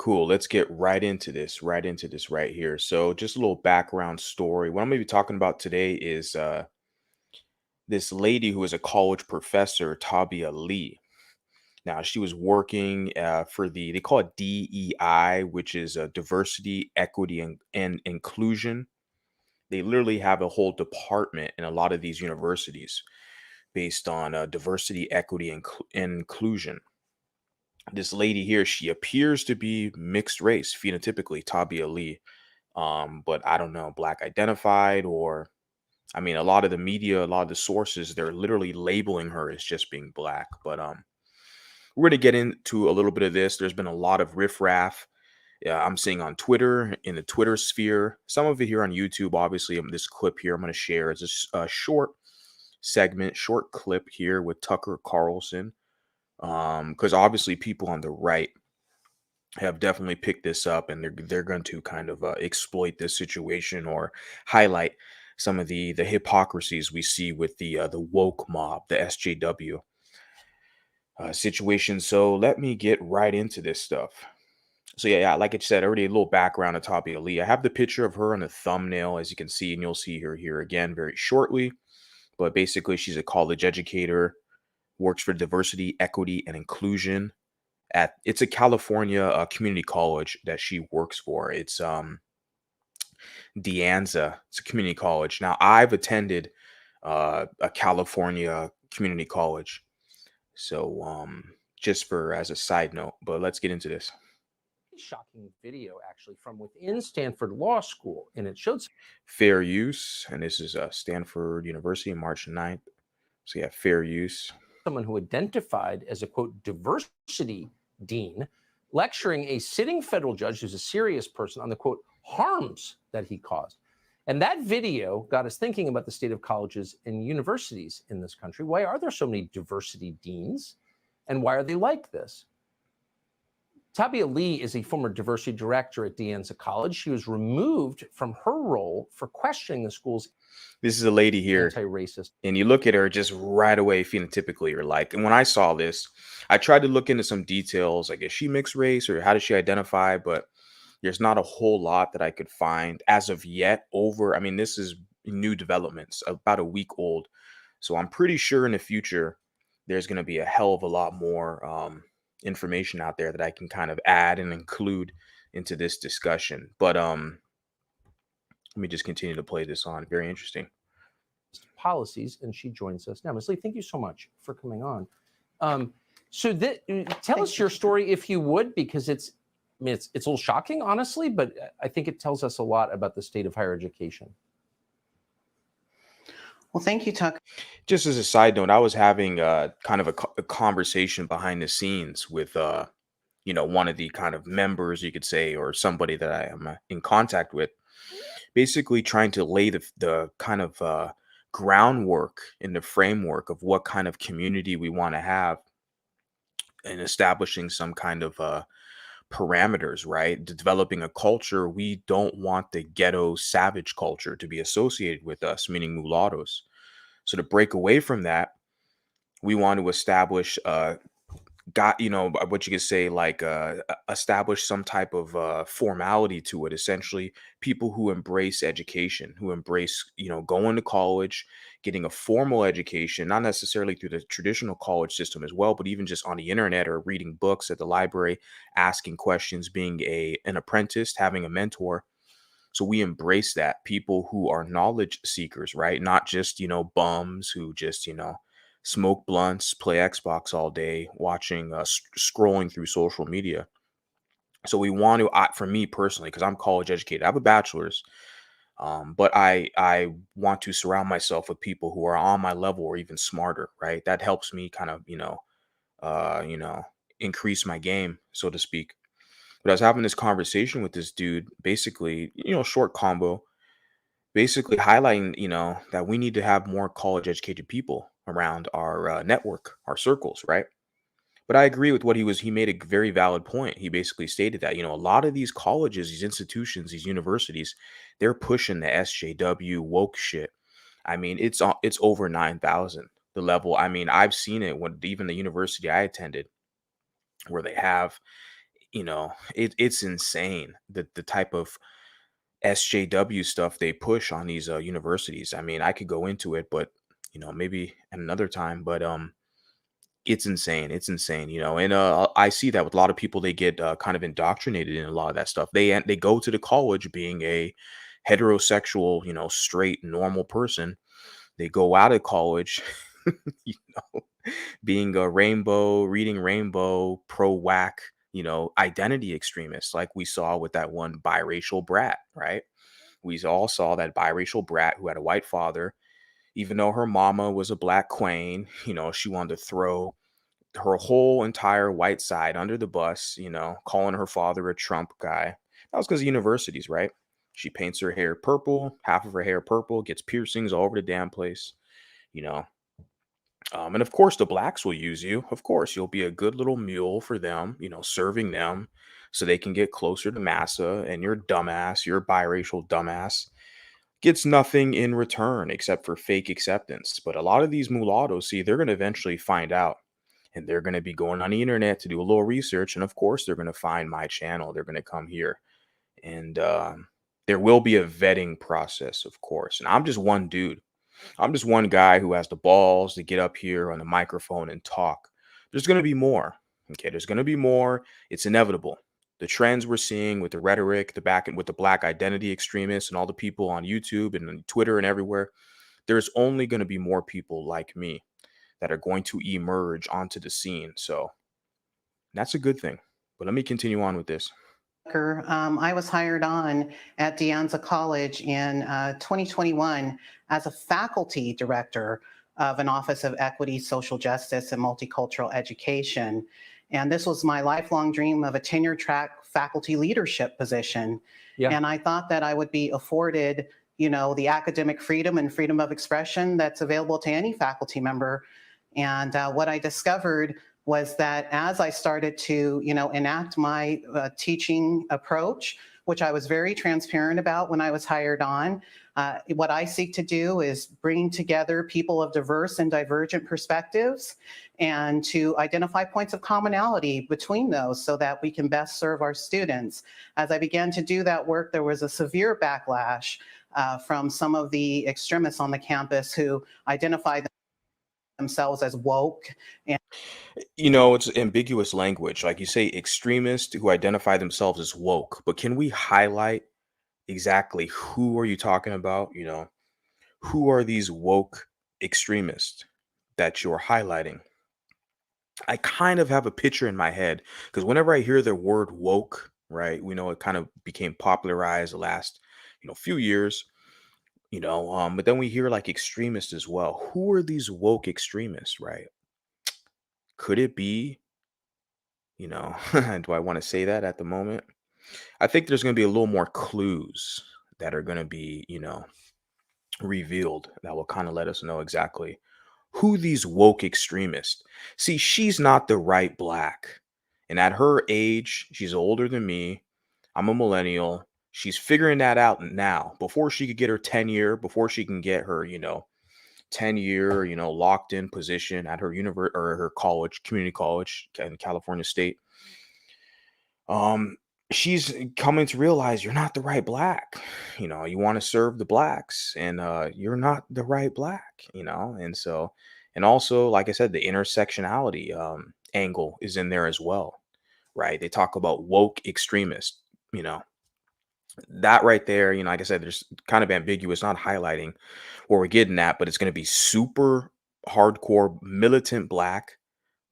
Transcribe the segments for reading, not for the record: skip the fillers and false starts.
Cool. Let's get right into this right here. So, just a little background story. What I'm going to be talking about today is this lady who is a college professor, Tabia Lee. Now, she was working for they call it DEI, which is diversity, equity, and inclusion. They literally have a whole department in a lot of these universities based on diversity, equity, and inclusion. This lady here, she appears to be mixed race, phenotypically, Tabia Lee. But I don't know, black identified, or I mean, a lot of the media, a lot of the sources, they're literally labeling her as just being black. But we're gonna get into a little bit of this. There's been a lot of riffraff. I'm seeing on Twitter, in the Twitter sphere, some of it here on YouTube. Obviously, this clip here I'm going to share is a short segment, short clip here with Tucker Carlson. Because obviously, people on the right have definitely picked this up, and they're going to kind of exploit this situation or highlight some of the hypocrisies we see with the woke mob, the SJW situation. So let me get right into this stuff. So yeah, like I said, already a little background of Tapia Lee. I have the picture of her on the thumbnail, as you can see, and you'll see her here again very shortly. But basically, she's a college educator, works for diversity, equity, and inclusion it's a California community college that she works for. It's Anza. It's a community college. Now, I've attended a California community college, so just for as a side note. But let's get into this. Shocking video actually from within Stanford Law School, and it showed fair use, and this is Stanford University, March 9th. So yeah, fair use. Someone who identified as a quote diversity dean lecturing a sitting federal judge who's a serious person on the quote harms that he caused. And that video got us thinking about the state of colleges and universities in this country. Why are there so many diversity deans, and why are they like this? Tabia Lee is a former diversity director at Anza College. She was removed from her role for questioning the school's this is a lady here, anti-racist. And you look at her just right away, phenotypically, you're like, and when I saw this, I tried to look into some details, like, is she mixed race or how does she identify? But there's not a whole lot that I could find as of yet I mean, this is new developments, about a week old. So I'm pretty sure in the future, there's going to be a hell of a lot more information out there that I can kind of add and include into this discussion. But let me just continue to play this on. Very interesting. Policies, and she joins us now. Ms. Lee, thank you so much for coming on. So tell us your story, if you would, because it's a little shocking, honestly, but I think it tells us a lot about the state of higher education. Well, thank you, Tuck. Just as a side note, I was having kind of a conversation behind the scenes with, one of the kind of members, you could say, or somebody that I am in contact with, basically trying to lay the kind of groundwork in the framework of what kind of community we want to have and establishing some kind of parameters, right? Developing a culture. We don't want the ghetto savage culture to be associated with us, meaning mulattoes. So to break away from that, we want to establish what you could say, like establish some type of formality to it. Essentially, people who embrace education, who embrace, going to college, getting a formal education, not necessarily through the traditional college system as well, but even just on the internet or reading books at the library, asking questions, being an apprentice, having a mentor. So we embrace that. People who are knowledge seekers, right? Not just, bums who just, smoke blunts, play Xbox all day, watching, scrolling through social media. So we want to, for me personally, because I'm college educated, I have a bachelor's, but I want to surround myself with people who are on my level or even smarter, right? That helps me kind of, increase my game, so to speak. But I was having this conversation with this dude, basically, short combo, basically highlighting, that we need to have more college educated people around our network, our circles, right? But I agree with what he made a very valid point. He basically stated that, a lot of these colleges, these institutions, these universities, they're pushing the SJW woke shit. I mean, it's over 9,000, the level. I mean, I've seen it when even the university I attended, where they have, it's insane the type of SJW stuff they push on these universities. I mean, I could go into it, but maybe at another time. But it's insane. It's insane. And I see that with a lot of people. They get kind of indoctrinated in a lot of that stuff. They go to the college being a heterosexual, straight, normal person. They go out of college, you know, being a rainbow, reading rainbow, pro whack, identity extremists, like we saw with that one biracial brat, right? We all saw that biracial brat who had a white father, even though her mama was a black queen, she wanted to throw her whole entire white side under the bus, calling her father a Trump guy. That was because of universities, right? She paints her hair purple, half of her hair purple, gets piercings all over the damn place, you know. And of course, the blacks will use you. Of course, you'll be a good little mule for them, serving them so they can get closer to massa. And your dumbass, your biracial dumbass, gets nothing in return except for fake acceptance. But a lot of these mulattoes, see, they're going to eventually find out. And they're going to be going on the internet to do a little research. And of course, they're going to find my channel. They're going to come here. And there will be a vetting process, of course. And I'm just one dude. I'm just one guy who has the balls to get up here on the microphone and talk. There's going to be more. Okay, there's going to be more. It's inevitable. The trends we're seeing with the rhetoric, the back and with the black identity extremists and all the people on YouTube and on Twitter and everywhere, there's only going to be more people like me that are going to emerge onto the scene. So that's a good thing. But let me continue on with this. I was hired on at Anza College in 2021 as a faculty director of an Office of Equity, Social Justice, and Multicultural Education. And this was my lifelong dream of a tenure track faculty leadership position. Yeah. And I thought that I would be afforded, the academic freedom and freedom of expression that's available to any faculty member. And what I discovered was that as I started to, enact my teaching approach, which I was very transparent about when I was hired on, what I seek to do is bring together people of diverse and divergent perspectives and to identify points of commonality between those so that we can best serve our students. As I began to do that work, there was a severe backlash from some of the extremists on the campus who identified themselves as woke. And It's ambiguous language. Like you say, extremists who identify themselves as woke. But can we highlight exactly who are you talking about? Who are these woke extremists that you're highlighting? I kind of have a picture in my head because whenever I hear the word woke, right, we know it kind of became popularized the last, few years, but then we hear like extremists as well. Who are these woke extremists, right? Could it be, do I want to say that at the moment? I think there's going to be a little more clues that are going to be, revealed that will kind of let us know exactly who these woke extremists. See, she's not the right black. And at her age, she's older than me. I'm a millennial. She's figuring that out now. Before she could get her tenure, before she can get her, 10-year, locked in position at her or her college, community college in California State. She's coming to realize you're not the right black. You want to serve the blacks and you're not the right black, and so, and also, like I said, the intersectionality angle is in there as well, right? They talk about woke extremists, that right there, like I said, there's kind of ambiguous, not highlighting where we're getting at, but it's going to be super hardcore militant black,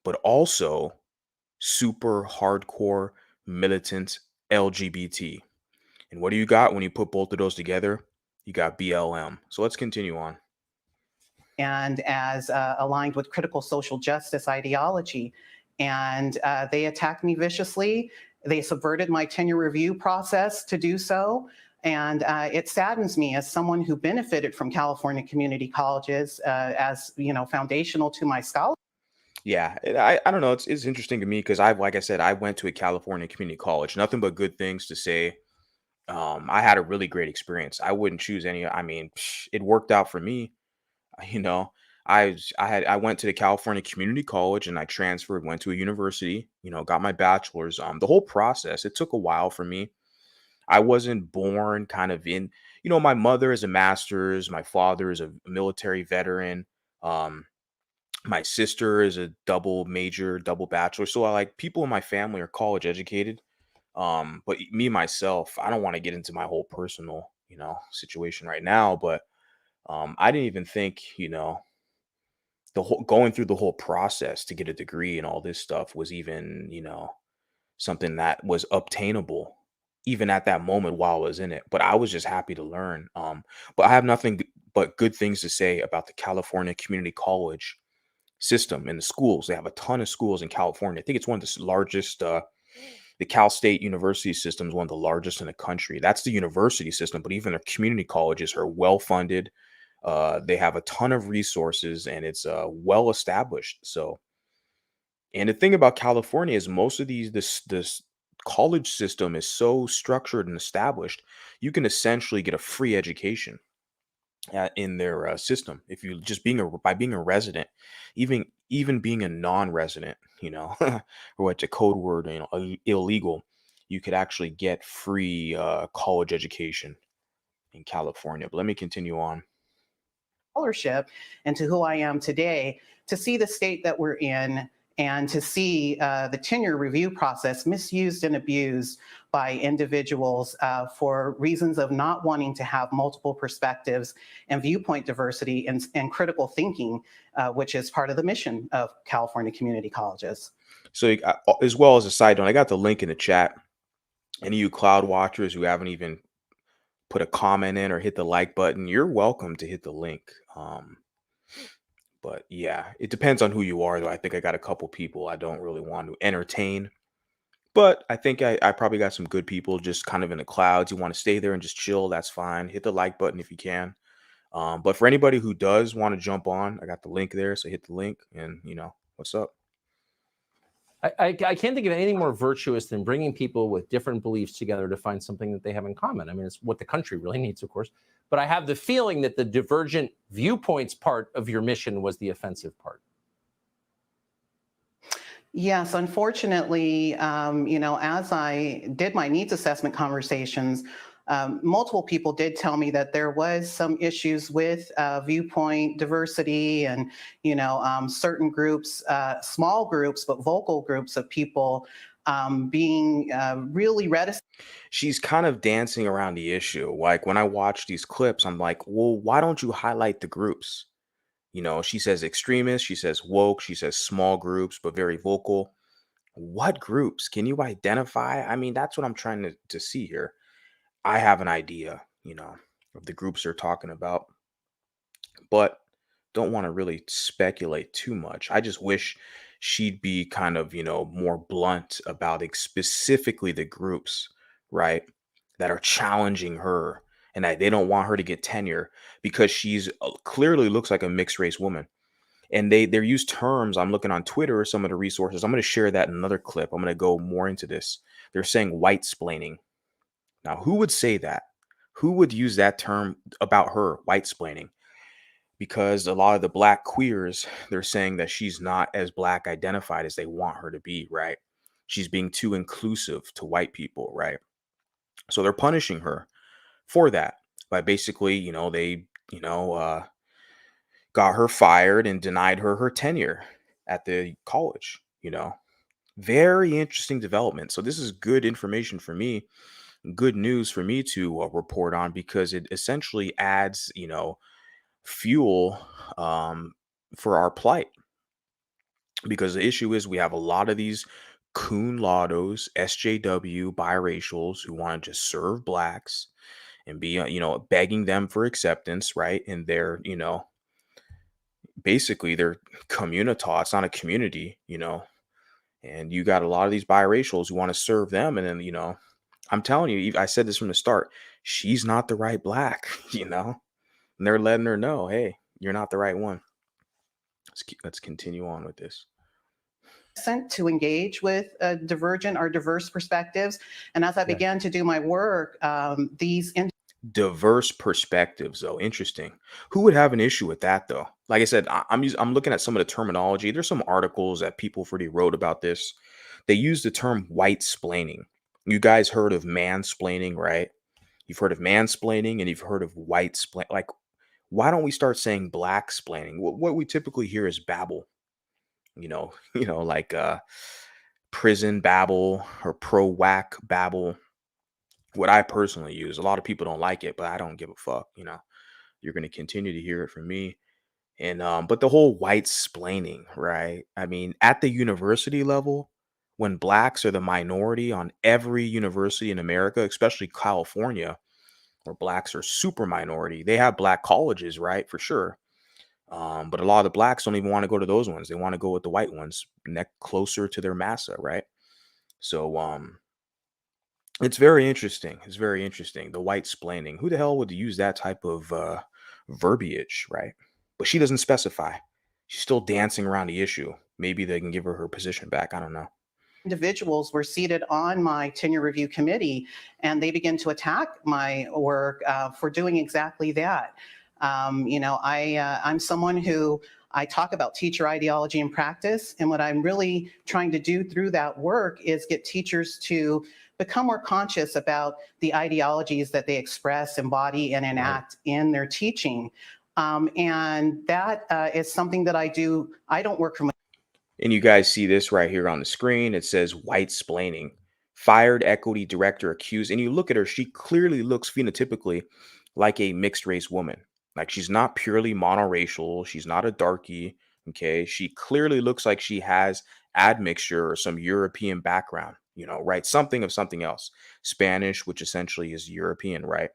but also super hardcore militant LGBT. And what do you got when you put both of those together? You got BLM. So let's continue on. And as aligned with critical social justice ideology. And they attacked me viciously. They subverted my tenure review process to do so. And it saddens me as someone who benefited from California community colleges as, foundational to my scholarship. Yeah, I don't know. It's interesting to me because like I said, I went to a California community college. Nothing but good things to say. I had a really great experience. I wouldn't choose any. I mean, it worked out for me. You know, I went to the California Community College and I transferred, went to a university, got my bachelor's. The whole process, it took a while for me. I wasn't born kind of in, my mother is a master's, my father is a military veteran. Um, my sister is a double major, double bachelor. So I like people in my family are college educated. But me myself, I don't want to get into my whole personal, situation right now, but I didn't even think, the whole going through the whole process to get a degree and all this stuff was even, something that was obtainable even at that moment while I was in it. But I was just happy to learn. But I have nothing but good things to say about the California Community College system and the schools. They have a ton of schools in California. I think it's one of the largest. The Cal State University system is one of the largest in the country. That's the university system, but even their community colleges are well funded. They have a ton of resources and it's well established. So, and the thing about California is most of this college system is so structured and established, you can essentially get a free education in their system if you just by being a resident, even being a non-resident, or what's a code word, illegal, you could actually get free college education in California. But let me continue on. Scholarship and to who I am today, to see the state that we're in and to see the tenure review process misused and abused by individuals for reasons of not wanting to have multiple perspectives and viewpoint diversity and critical thinking, which is part of the mission of California community colleges. So as well as a side note, I got the link in the chat. Any of you cloud watchers who haven't even put a comment in or hit the like button, you're welcome to hit the link. But yeah, it depends on who you are, though. I think I got a couple people I don't really want to entertain. But I think I probably got some good people just kind of in the clouds. You want to stay there and just chill, that's fine. Hit the like button if you can. But for anybody who does want to jump on, I got the link there. So hit the link and, what's up? I can't think of anything more virtuous than bringing people with different beliefs together to find something that they have in common. I mean, it's what the country really needs, of course. But I have the feeling that the divergent viewpoints part of your mission was the offensive part. Yes, unfortunately, as I did my needs assessment conversations, multiple people did tell me that there was some issues with viewpoint diversity and, certain groups, small groups, but vocal groups of people being really reticent. She's kind of dancing around the issue. Like when I watch these clips, I'm like, well, why don't you highlight the groups? She says extremists, she says woke, she says small groups, but very vocal. What groups? Can you identify? I mean, that's what I'm trying to see here. I have an idea, of the groups they're talking about, but don't want to really speculate too much. I just wish she'd be kind of, more blunt about specifically the groups, right, that are challenging her and that they don't want her to get tenure because she's clearly looks like a mixed race woman. And they're used terms. I'm looking on Twitter, some of the resources. I'm going to share that in another clip. I'm going to go more into this. They're saying whitesplaining. Now, who would say that? Who would use that term about her, whitesplaining? Because a lot of the black queers, they're saying that she's not as black identified as they want her to be, right? She's being too inclusive to white people, right? So they're punishing her for that by basically, they, got her fired and denied her tenure at the college, Very interesting development. So this is good information for me, good news for me to report on because it essentially adds, fuel for our plight. Because the issue is we have a lot of these coon lottos, SJW, biracials who want to just serve blacks and be, begging them for acceptance, right? And they're, basically they're communita. It's not a community, and you got a lot of these biracials who want to serve them. And then, I'm telling you, I said this from the start, she's not the right black, and they're letting her know, hey, you're not the right one. Let's continue on with this. To engage with divergent or diverse perspectives. And as I began to do my work, Diverse perspectives, though. Interesting. Who would have an issue with that, though? Like I said, I'm looking at some of the terminology. There's some articles that people already wrote about this. They use the term white splaining. You guys heard of mansplaining, right? You've heard of mansplaining and you've heard of white splain. Like, why don't we start saying black splaining? What we typically hear is babble. Like prison babble or pro whack babble. What I personally use. A lot of people don't like it, but I don't give a fuck. You're going to continue to hear it from me. And but the whole white splaining, right? I mean, at the university level, when blacks are the minority on every university in America, especially California, where blacks are super minority, they have black colleges, right? For sure. But a lot of the blacks don't even want to go to those ones. They want to go with the white ones, neck closer to their massa, right? So it's very interesting. It's very interesting. The white splaining. Who the hell would use that type of verbiage, right? But she doesn't specify. She's still dancing around the issue. Maybe they can give her position back. I don't know. Individuals were seated on my tenure review committee, and they began to attack my work for doing exactly that. I'm someone who I talk about teacher ideology and practice, and what I'm really trying to do through that work is get teachers to become more conscious about the ideologies that they express, embody, and enact in their teaching. And that is something that I do. I don't work from. And you guys see this right here on the screen. It says white splaining. Fired equity director accused. And you look at her, she clearly looks phenotypically like a mixed race woman. Like she's not purely monoracial. She's not a darky. Okay. She clearly looks like she has admixture or some European background, right? Something of something else. Spanish, which essentially is European, right?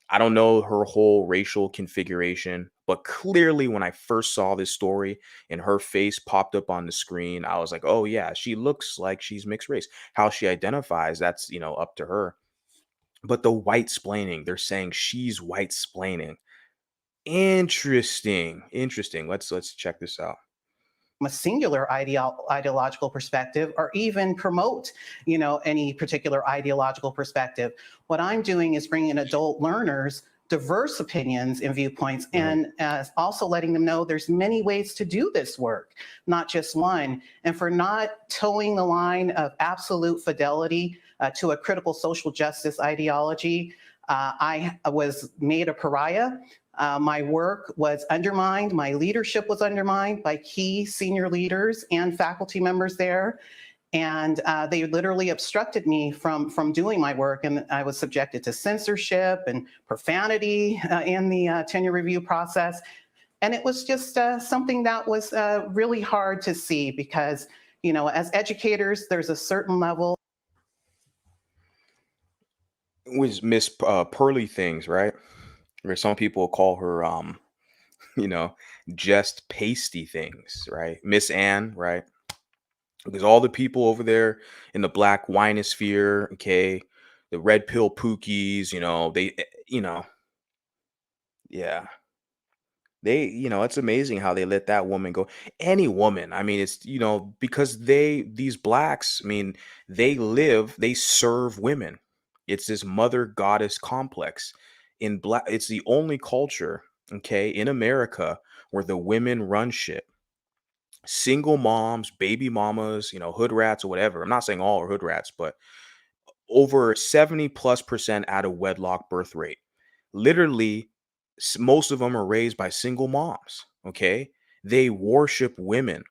I don't know her whole racial configuration, but clearly when I first saw this story and her face popped up on the screen, I was like, oh yeah, she looks like she's mixed race. How she identifies, that's, up to her. But the white splaining, they're saying she's white splaining. Interesting. Interesting. Let's check this out. A singular ideological perspective or even promote any particular ideological perspective. What I'm doing is bringing adult learners diverse opinions and viewpoints, and also letting them know there's many ways to do this work, not just one. And for not towing the line of absolute fidelity to a critical social justice ideology, I was made a pariah. My work was undermined. My leadership was undermined by key senior leaders and faculty members there. And they literally obstructed me from doing my work. And I was subjected to censorship and profanity in the tenure review process. And it was just something that was really hard to see because, as educators, there's a certain level. It was Miss Pearly Things, right? Or some people call her, you know, just pasty things, right? Miss Ann, right? Because all the people over there in the black winosphere, okay, the red pill Pookies, yeah, it's amazing how they let that woman go. Any woman, I mean, it's, because these blacks, I mean, they serve women. It's this mother goddess complex. In black, it's the only culture, okay, in America where the women run shit. Single moms, baby mamas, hood rats or whatever. I'm not saying all are hood rats, but over 70+% out of wedlock birth rate. Literally, most of them are raised by single moms. Okay. They worship women.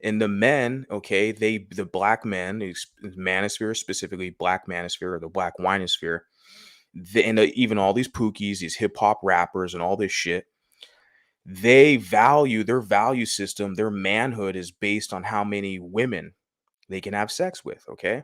And the men, okay, the black men, manosphere, specifically black manosphere or the black winosphere, and even all these pookies, these hip hop rappers and all this shit, they value their value system, their manhood is based on how many women they can have sex with. Okay.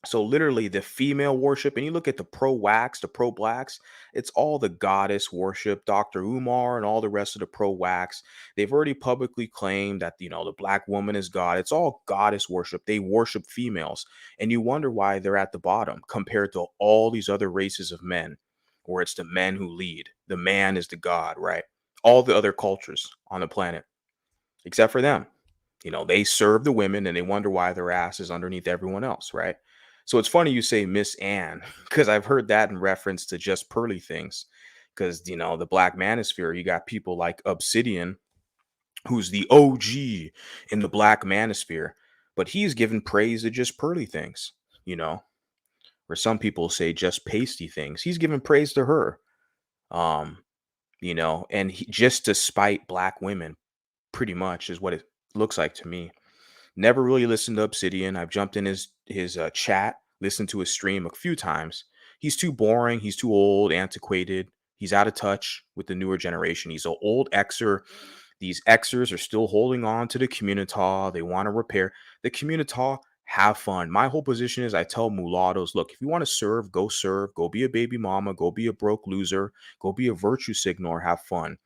So literally the female worship, and you look at the pro wax, the pro blacks, it's all the goddess worship, Dr. Umar and all the rest of the pro wax. They've already publicly claimed that, the black woman is God. It's all goddess worship. They worship females. And you wonder why they're at the bottom compared to all these other races of men, where it's the men who lead. The man is the God, right? All the other cultures on the planet, except for them. They serve the women and they wonder why their ass is underneath everyone else, right? So it's funny you say Miss Ann because I've heard that in reference to just pearly things. Because the Black Manosphere, you got people like Obsidian, who's the OG in the Black Manosphere, but he's given praise to just pearly things, you know, or some people say just pasty things. He's given praise to her, um, and just to spite Black women, pretty much is what it looks like to me. Never really listened to Obsidian. I've jumped in his chat, listened to his stream a few times. He's too boring. He's too old, antiquated. He's out of touch with the newer generation. He's an old Xer. These Xers are still holding on to the community. They want to repair the community. Have fun. My whole position is I tell mulattoes, look, if you want to serve, go be a baby mama, go be a broke loser, go be a virtue signaler, have fun.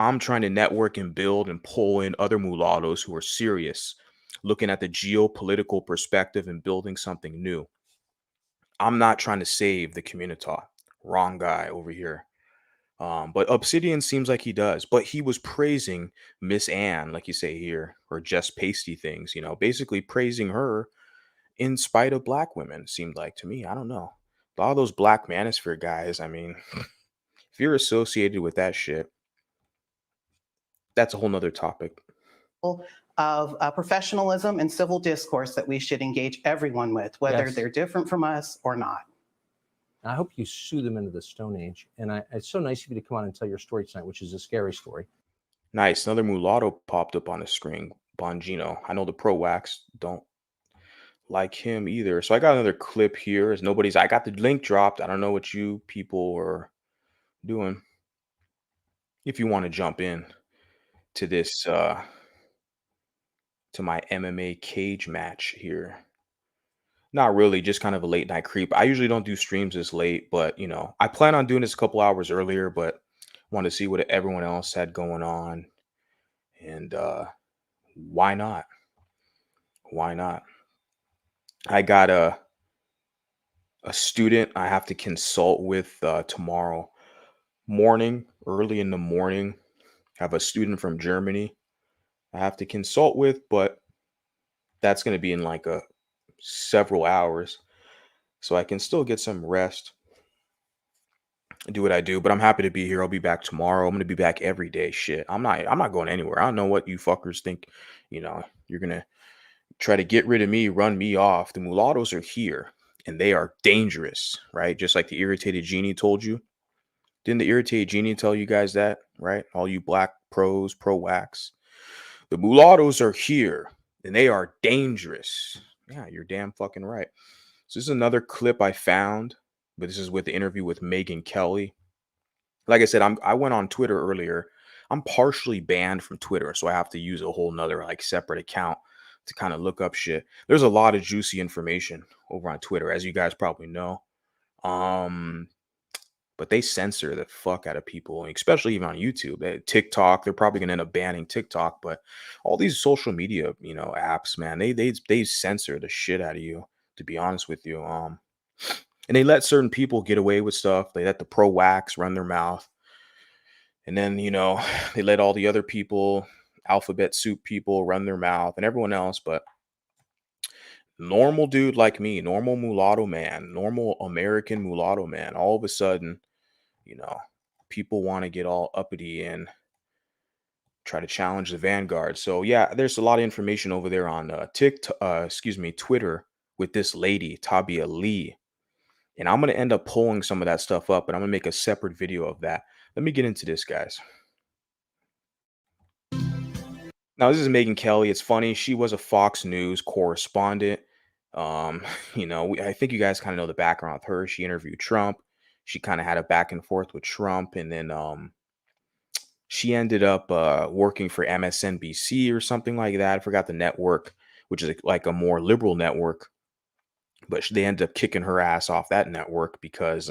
I'm trying to network and build and pull in other mulattoes who are serious, looking at the geopolitical perspective and building something new. I'm not trying to save the community. Wrong guy over here. But Obsidian seems like he does. But he was praising Miss Ann, like you say here, or just pasty things, basically praising her in spite of Black women, seemed like to me. I don't know. A lot of those Black Manosphere guys, I mean, if you're associated with that shit, that's a whole nother topic. Of professionalism and civil discourse that we should engage everyone with, whether Yes. they're different from us or not. I hope you sue them into the Stone Age. And it's so nice of you to come on and tell your story tonight, which is a scary story. Nice. Another mulatto popped up on the screen. Bongino. I know the pro wax don't like him either. So I got another clip here. As I got the link dropped. I don't know what you people are doing. If you want to jump in to this to my MMA cage match here. Not really, just kind of a late night creep. I usually don't do streams this late, but I plan on doing this a couple hours earlier, but want to see what everyone else had going on. And why not? Why not? I got a student I have to consult with tomorrow morning, early in the morning. I have a student from Germany I have to consult with, but that's going to be in like several hours, so I can still get some rest and do what I do. But I'm happy to be here. I'll be back tomorrow. I'm going to be back every day. Shit, I'm not going anywhere. I don't know what you fuckers think. You're gonna try to get rid of me, run me off. The mulattoes are here, and they are dangerous, right? Just like the irritated genie told you. Didn't the irritated genie tell you guys that, right? All you Black pros, pro wax. The mulattoes are here, and they are dangerous. Yeah, you're damn fucking right. So this is another clip I found, but this is with the interview with Megyn Kelly. Like I said, I went on Twitter earlier. I'm partially banned from Twitter, so I have to use a whole nother like separate account to kind of look up shit. There's a lot of juicy information over on Twitter, as you guys probably know. But they censor the fuck out of people, especially even on YouTube. TikTok, they're probably gonna end up banning TikTok, but all these social media, apps, man, they censor the shit out of you, to be honest with you. And they let certain people get away with stuff. They let the pro wax run their mouth. And then, they let all the other people, alphabet soup people, run their mouth and everyone else. But normal dude like me, normal mulatto man, normal American mulatto man, all of a sudden, people want to get all uppity and try to challenge the vanguard. So yeah, there's a lot of information over there on Twitter with this lady, Tabia Lee. And I'm going to end up pulling some of that stuff up, but I'm going to make a separate video of that. Let me get into this, guys. Now, this is Megyn Kelly. It's funny. She was a Fox News correspondent. I think you guys kind of know the background with her. She interviewed Trump. She kind of had a back and forth with Trump. And then she ended up working for MSNBC or something like that. I forgot the network, which is like a more liberal network. But they ended up kicking her ass off that network because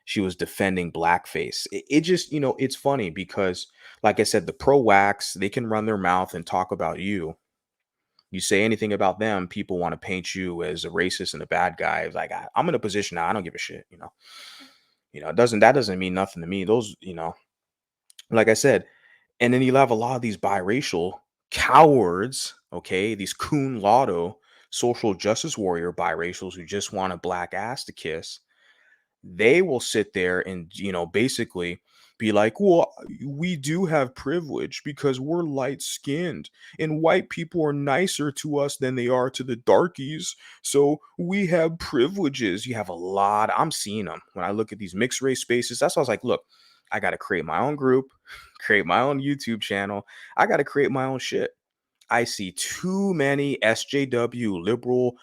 she was defending blackface. It just, it's funny because, like I said, the pro wax, they can run their mouth and talk about you. You say anything about them, people want to paint you as a racist and a bad guy. It's like, I'm in a position now, I don't give a shit, that doesn't mean nothing to me. Those, like I said, and then you'll have a lot of these biracial cowards, okay, these coon lotto social justice warrior biracials who just want a black ass to kiss, they will sit there and, basically be like, well, we do have privilege because we're light skinned and white people are nicer to us than they are to the darkies. So we have privileges. You have a lot. I'm seeing them when I look at these mixed race spaces. That's why I was like, look, I got to create my own group, create my own YouTube channel. I got to create my own shit. I see too many SJW liberal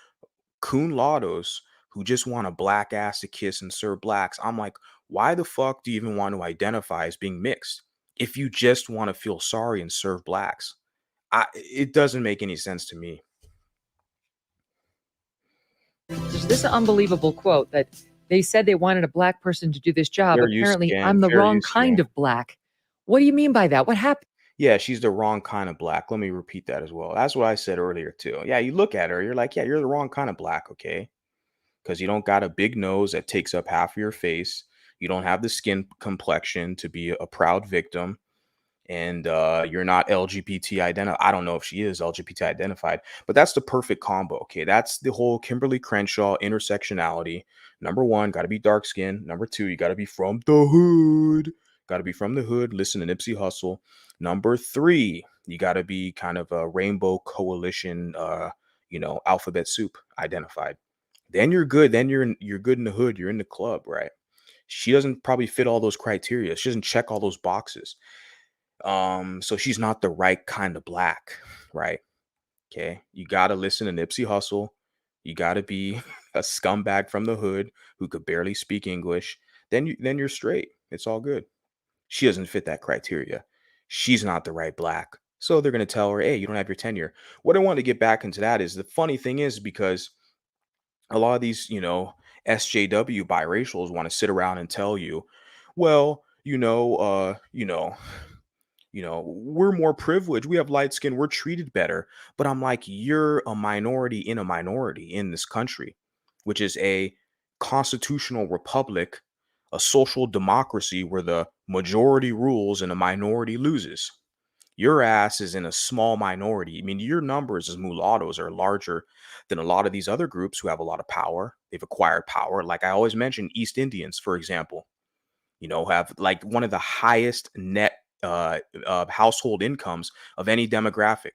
coon lottos who just want a black ass to kiss and serve blacks. I'm like, why the fuck do you even want to identify as being mixed if you just want to feel sorry and serve blacks? It doesn't make any sense to me. There's this unbelievable quote that they said they wanted a black person to do this job. Fair use Apparently, again. I'm the Fair wrong use kind again. of black. What do you mean by that? What happened? Yeah, she's the wrong kind of black. Let me repeat that as well. That's what I said earlier too. Yeah, you look at her, you're like, yeah, you're the wrong kind of black, okay? Because you don't got a big nose that takes up half of your face. You don't have the skin complexion to be a proud victim. And you're not LGBT identified. I don't know if she is LGBT identified, but that's the perfect combo. Okay, that's the whole Kimberly Crenshaw intersectionality. Number one, got to be dark skin. Number two, you got to be from the hood. Got to be from the hood. Listen to Nipsey Hussle. Number three, you got to be kind of a rainbow coalition, alphabet soup identified. Then you're good. Then you're good in the hood. You're in the club, right? She doesn't probably fit all those criteria. She doesn't check all those boxes. So she's not the right kind of black, right? Okay. You gotta listen to Nipsey Hussle. You gotta be a scumbag from the hood who could barely speak English. Then you're straight. It's all good. She doesn't fit that criteria. She's not the right black. So they're gonna tell her, hey, you don't have your tenure. What I want to get back into that is the funny thing is because a lot of these, SJW biracials want to sit around and tell you, well, we're more privileged. We have light skin. We're treated better. But I'm like, you're a minority in this country, which is a constitutional republic, a social democracy where the majority rules and a minority loses. Your ass is in a small minority. I mean, your numbers as mulattoes are larger than a lot of these other groups who have a lot of power. They've acquired power. Like I always mention, East Indians, for example, have like one of the highest net household incomes of any demographic.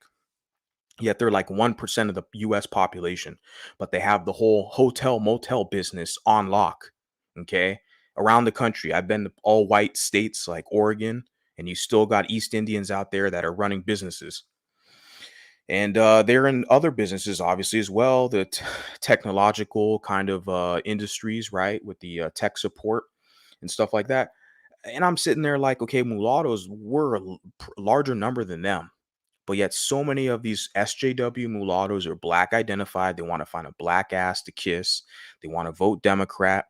Yet they're like 1% of the US population, but they have the whole hotel motel business on lock. Okay. Around the country, I've been to all white states like Oregon, and you still got East Indians out there that are running businesses. And they're in other businesses, obviously, as well, the technological kind of industries, right? With the tech support and stuff like that. And I'm sitting there like, okay, mulattoes were a larger number than them. But yet so many of these SJW mulattoes are black identified. They want to find a black ass to kiss. They want to vote Democrat.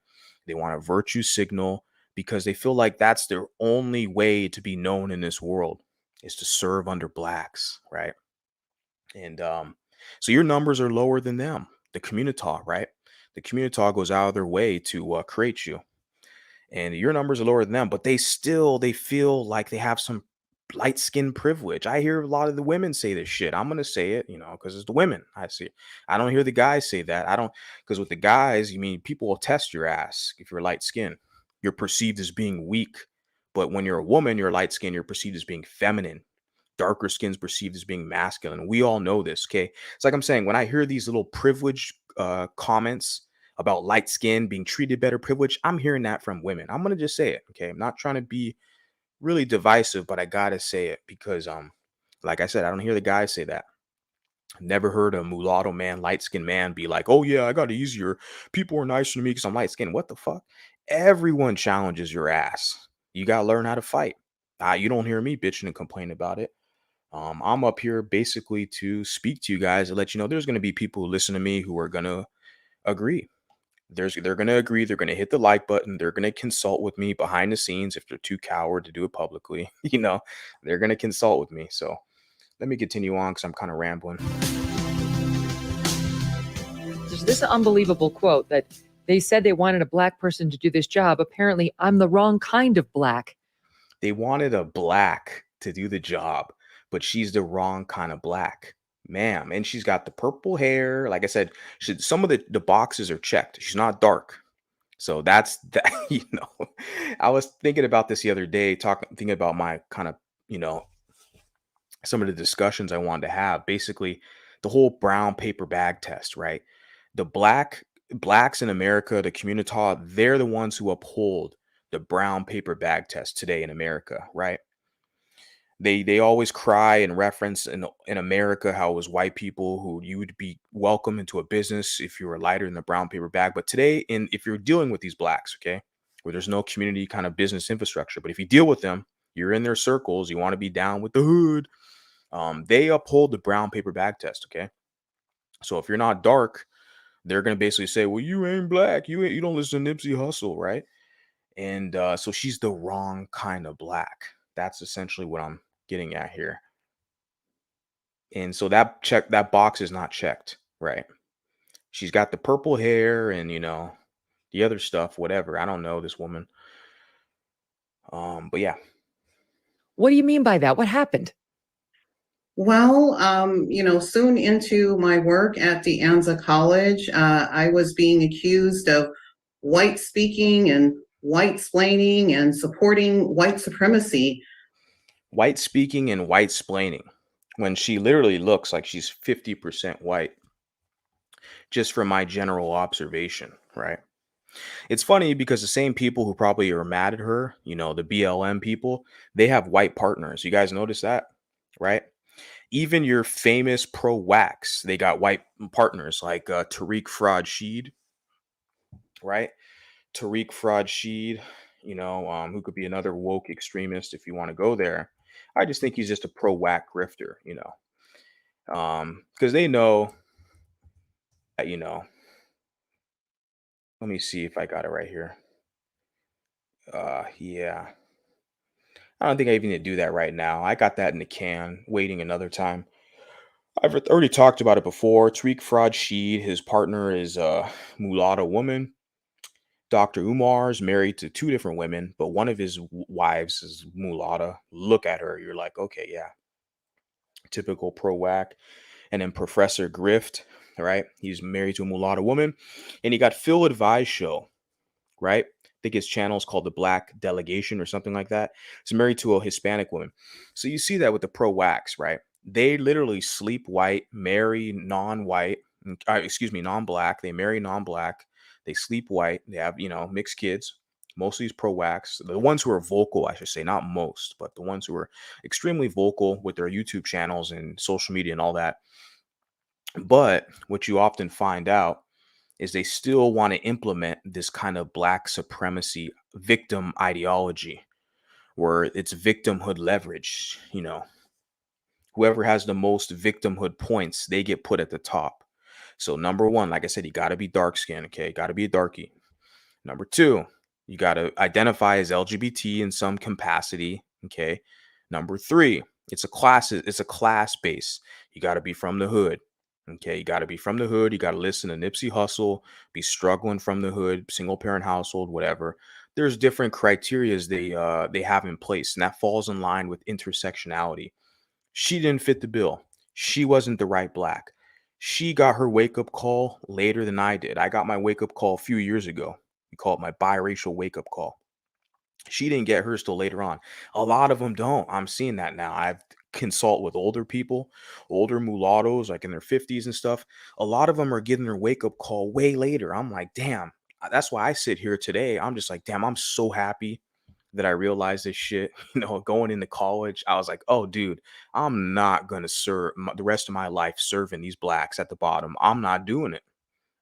They want a virtue signal because they feel like that's their only way to be known in this world is to serve under blacks, right? And so your numbers are lower than them. The community, right? The community goes out of their way to create you, and your numbers are lower than them, but they feel like they have some light skin privilege. I hear a lot of the women say this shit. I'm gonna say it, because it's the women. I see it. I don't hear the guys say that. I don't, because with the guys, you mean people will test your ass if you're light skinned. You're perceived as being weak, but when you're a woman, you're light skinned. You're perceived as being feminine. Darker skin's perceived as being masculine. We all know this. Okay, it's like I'm saying when I hear these little privileged comments about light skin being treated better, privilege, I'm hearing that from women. I'm gonna just say it. Okay, I'm not trying to be really divisive, but I gotta say it because like I said, I don't hear the guys say that. Never heard a mulatto man, light skinned man be like, oh yeah, I got it easier. People are nicer to me because I'm light skinned. What the fuck? Everyone challenges your ass. You gotta learn how to fight. You don't hear me bitching and complaining about it. I'm up here basically to speak to you guys and let you know there's gonna be people who listen to me who are gonna agree. They're going to agree. They're going to hit the like button. They're going to consult with me behind the scenes if they're too coward to do it publicly. They're going to consult with me. So let me continue on because I'm kind of rambling. There's this unbelievable quote that they said they wanted a black person to do this job. Apparently, I'm the wrong kind of black. They wanted a black to do the job, but she's the wrong kind of black. ma'am. And she's got the purple hair. Like I said, some of the boxes are checked. She's not dark. So that's that, I was thinking about this the other day, thinking about my kind of, you know, some of the discussions I wanted to have. Basically, the whole brown paper bag test, right? The blacks in America, the community, they're the ones who uphold the brown paper bag test today in America, right? They always cry and reference in America how it was white people who you would be welcome into a business if you were lighter in the brown paper bag. But today, if you're dealing with these blacks, okay, where there's no community kind of business infrastructure, but if you deal with them, you're in their circles, you want to be down with the hood. They uphold the brown paper bag test, okay. So if you're not dark, they're gonna basically say, "Well, you ain't black, you don't listen to Nipsey Hussle, right?" And so she's the wrong kind of black. That's essentially what I'm getting at here. And so that box is not checked, right? She's got the purple hair and the other stuff, whatever. I don't know this woman. But yeah. What do you mean by that? What happened? Well, soon into my work at the Anza College, I was being accused of white speaking and whitesplaining and supporting white supremacy. White speaking and white splaining when she literally looks like she's 50% white, just from my general observation, right? It's funny because the same people who probably are mad at her, the BLM people, they have white partners. You guys notice that, right? Even your famous pro wax, they got white partners like Tariq Fraud Sheed, right? Tariq Fraud Sheed, who could be another woke extremist if you want to go there. I just think he's just a pro whack grifter, because they know that, let me see if I got it right here. Yeah. I don't think I even need to do that right now. I got that in the can, waiting another time. I've already talked about it before. Tariq Fraud Sheed, his partner is a mulatto woman. Dr. Umar is married to two different women, but one of his wives is mulatto. Look at her. You're like, okay, yeah, typical pro whack. And then Professor Grift, right? He's married to a mulatto woman. And he got Phil Advise show, right? I think his channel is called The Black Delegation or something like that. He's married to a Hispanic woman. So you see that with the pro whacks, right? They literally sleep white, marry non-white, non-black. They marry non-black. They sleep white. They have, mixed kids. Most of these pro whacks, the ones who are vocal, I should say, not most, but the ones who are extremely vocal with their YouTube channels and social media and all that. But what you often find out is they still want to implement this kind of black supremacy victim ideology where it's victimhood leverage. Whoever has the most victimhood points, they get put at the top. So number one, like I said, you got to be dark skinned. Okay. Got to be a darkie. Number two, you got to identify as LGBT in some capacity. Okay. Number three, it's a class base. You got to be from the hood. Okay, you got to be from the hood. You got to listen to Nipsey Hussle, be struggling from the hood, single parent household, whatever. There's different criterias they have in place, and that falls in line with intersectionality. She didn't fit the bill. She wasn't the right black. She got her wake up call later than I did. I got my wake up call a few years ago. We call it my biracial wake up call. She didn't get hers till later on. A lot of them don't. I'm seeing that now. I've consult with older people, older mulattoes, like in their 50s and stuff. A lot of them are getting their wake up call way later. I'm like, damn. That's why I sit here today. I'm just like, damn, I'm so happy that I realized this shit. Going into college, I was like, oh, dude, I'm not going to serve the rest of my life serving these blacks at the bottom. I'm not doing it.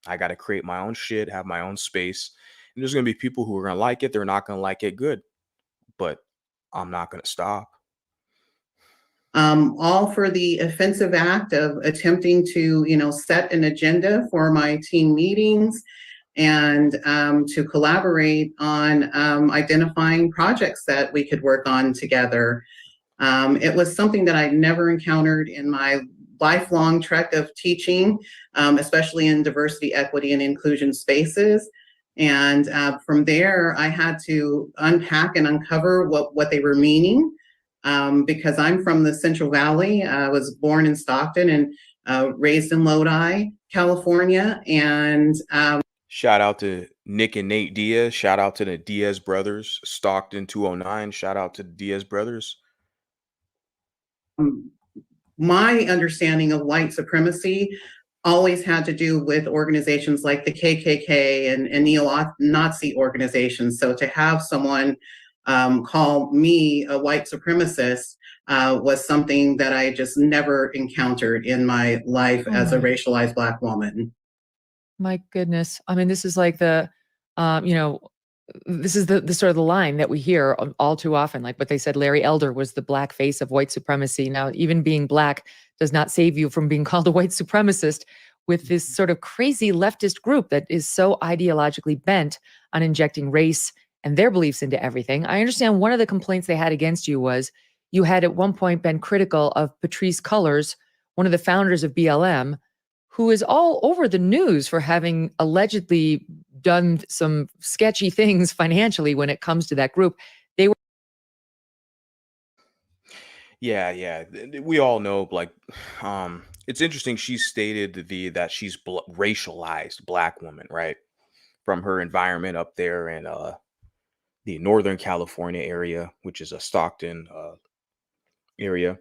I got to create my own shit, have my own space. And there's going to be people who are going to like it. They're not going to like it. Good. But I'm not going to stop. All for the offensive act of attempting to, set an agenda for my team meetings and to collaborate on identifying projects that we could work on together. It was something that I'd never encountered in my lifelong trek of teaching, especially in diversity, equity, and inclusion spaces. And from there, I had to unpack and uncover what they were meaning. Because I'm from the Central Valley. I was born in Stockton, and raised in Lodi, California, and Shout out to Nick and Nate Diaz. Shout out to the Diaz brothers. Stockton 209. Shout out to the Diaz brothers. my understanding of white supremacy always had to do with organizations like the KKK and neo-Nazi organizations. So to have someone call me a white supremacist was something that I just never encountered in my life as a racialized Black woman. My goodness. I mean, this is like you know, this is the sort of the line that we hear all too often. Like what they said, Larry Elder was the black face of white supremacy. Now, even being Black does not save you from being called a white supremacist with this sort of crazy leftist group that is so ideologically bent on injecting race and their beliefs into everything. I understand one of the complaints they had against you was you had at one point been critical of Patrisse Cullors, one of the founders of BLM, who is all over the news for having allegedly done some sketchy things financially when it comes to that group. They were Yeah. We all know, like, it's interesting. She stated that she's racialized Black woman, right? From her environment up there in the Northern California area, which is a Stockton area.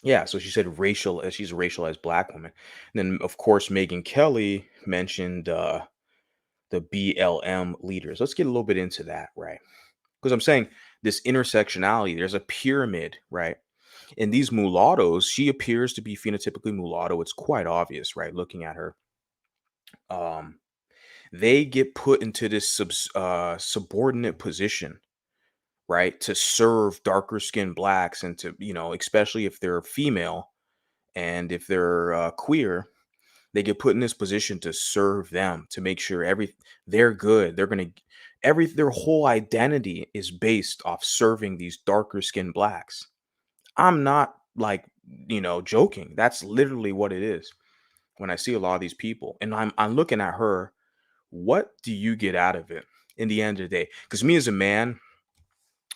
Yeah, so she said she's a racialized Black woman. And then, of course, Megyn Kelly mentioned the BLM leaders. Let's get a little bit into that, right? Because I'm saying this intersectionality, there's a pyramid, right? And these mulattoes, she appears to be phenotypically mulatto. It's quite obvious, right? Looking at her. They get put into this subordinate position, right? To serve darker skinned Blacks and to, especially if they're female and if they're queer, they get put in this position to serve them, to make sure they're good. They're going to, their whole identity is based off serving these darker skinned Blacks. I'm not like, joking. That's literally what it is when I see a lot of these people. And I'm looking at her. What do you get out of it in the end of the day? Because me as a man,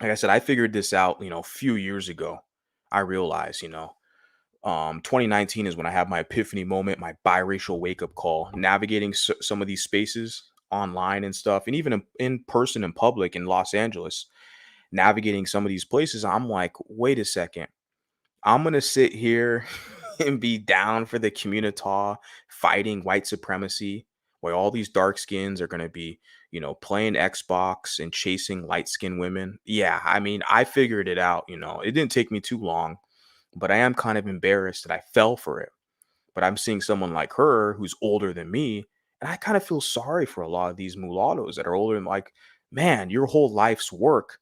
like I said, I figured this out, a few years ago. I realized, 2019 is when I have my epiphany moment, my biracial wake up call, navigating some of these spaces online and stuff, and even in person in public in Los Angeles, navigating some of these places. I'm like, wait a second. I'm going to sit here and be down for the community fighting white supremacy, where all these dark skins are going to be, playing Xbox and chasing light skinned women. Yeah, I mean, I figured it out, it didn't take me too long, but I am kind of embarrassed that I fell for it. But I'm seeing someone like her who's older than me, and I kind of feel sorry for a lot of these mulattoes that are older and like, man, your whole life's work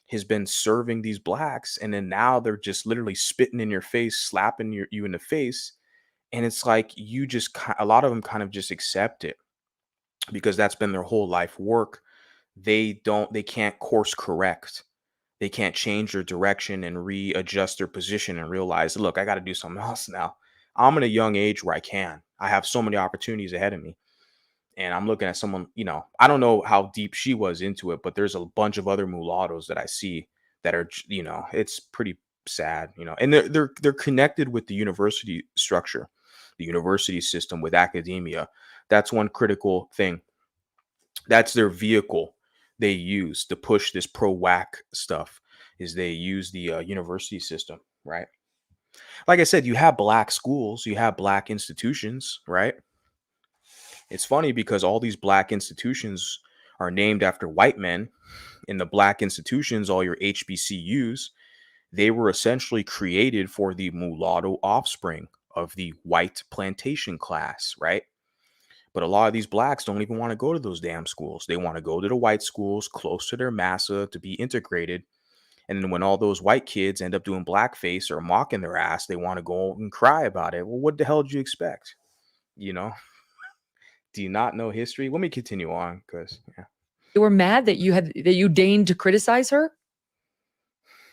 has been serving these Blacks, and then now they're just literally spitting in your face, slapping you in the face. And it's like a lot of them kind of just accept it because that's been their whole life work. They can't course correct. They can't change their direction and readjust their position and realize, look, I got to do something else now. I'm in a young age where I have so many opportunities ahead of me. And I'm looking at someone, I don't know how deep she was into it, but there's a bunch of other mulattoes that I see that are, it's pretty sad, and they're connected with the university structure, the university system, with academia. That's one critical thing. That's their vehicle they use to push this pro-whack stuff, is they use the university system, right? Like I said, you have Black schools, you have Black institutions, right? It's funny because all these Black institutions are named after white men. In the Black institutions, all your HBCUs, they were essentially created for the mulatto offspring of the white plantation class, right? But a lot of these Blacks don't even want to go to those damn schools. They want to go to the white schools close to their massa to be integrated. And then when all those white kids end up doing blackface or mocking their ass, they want to go and cry about it. Well, what the hell did you expect? Do you not know history? Let me continue on because they were mad that you deigned to criticize her.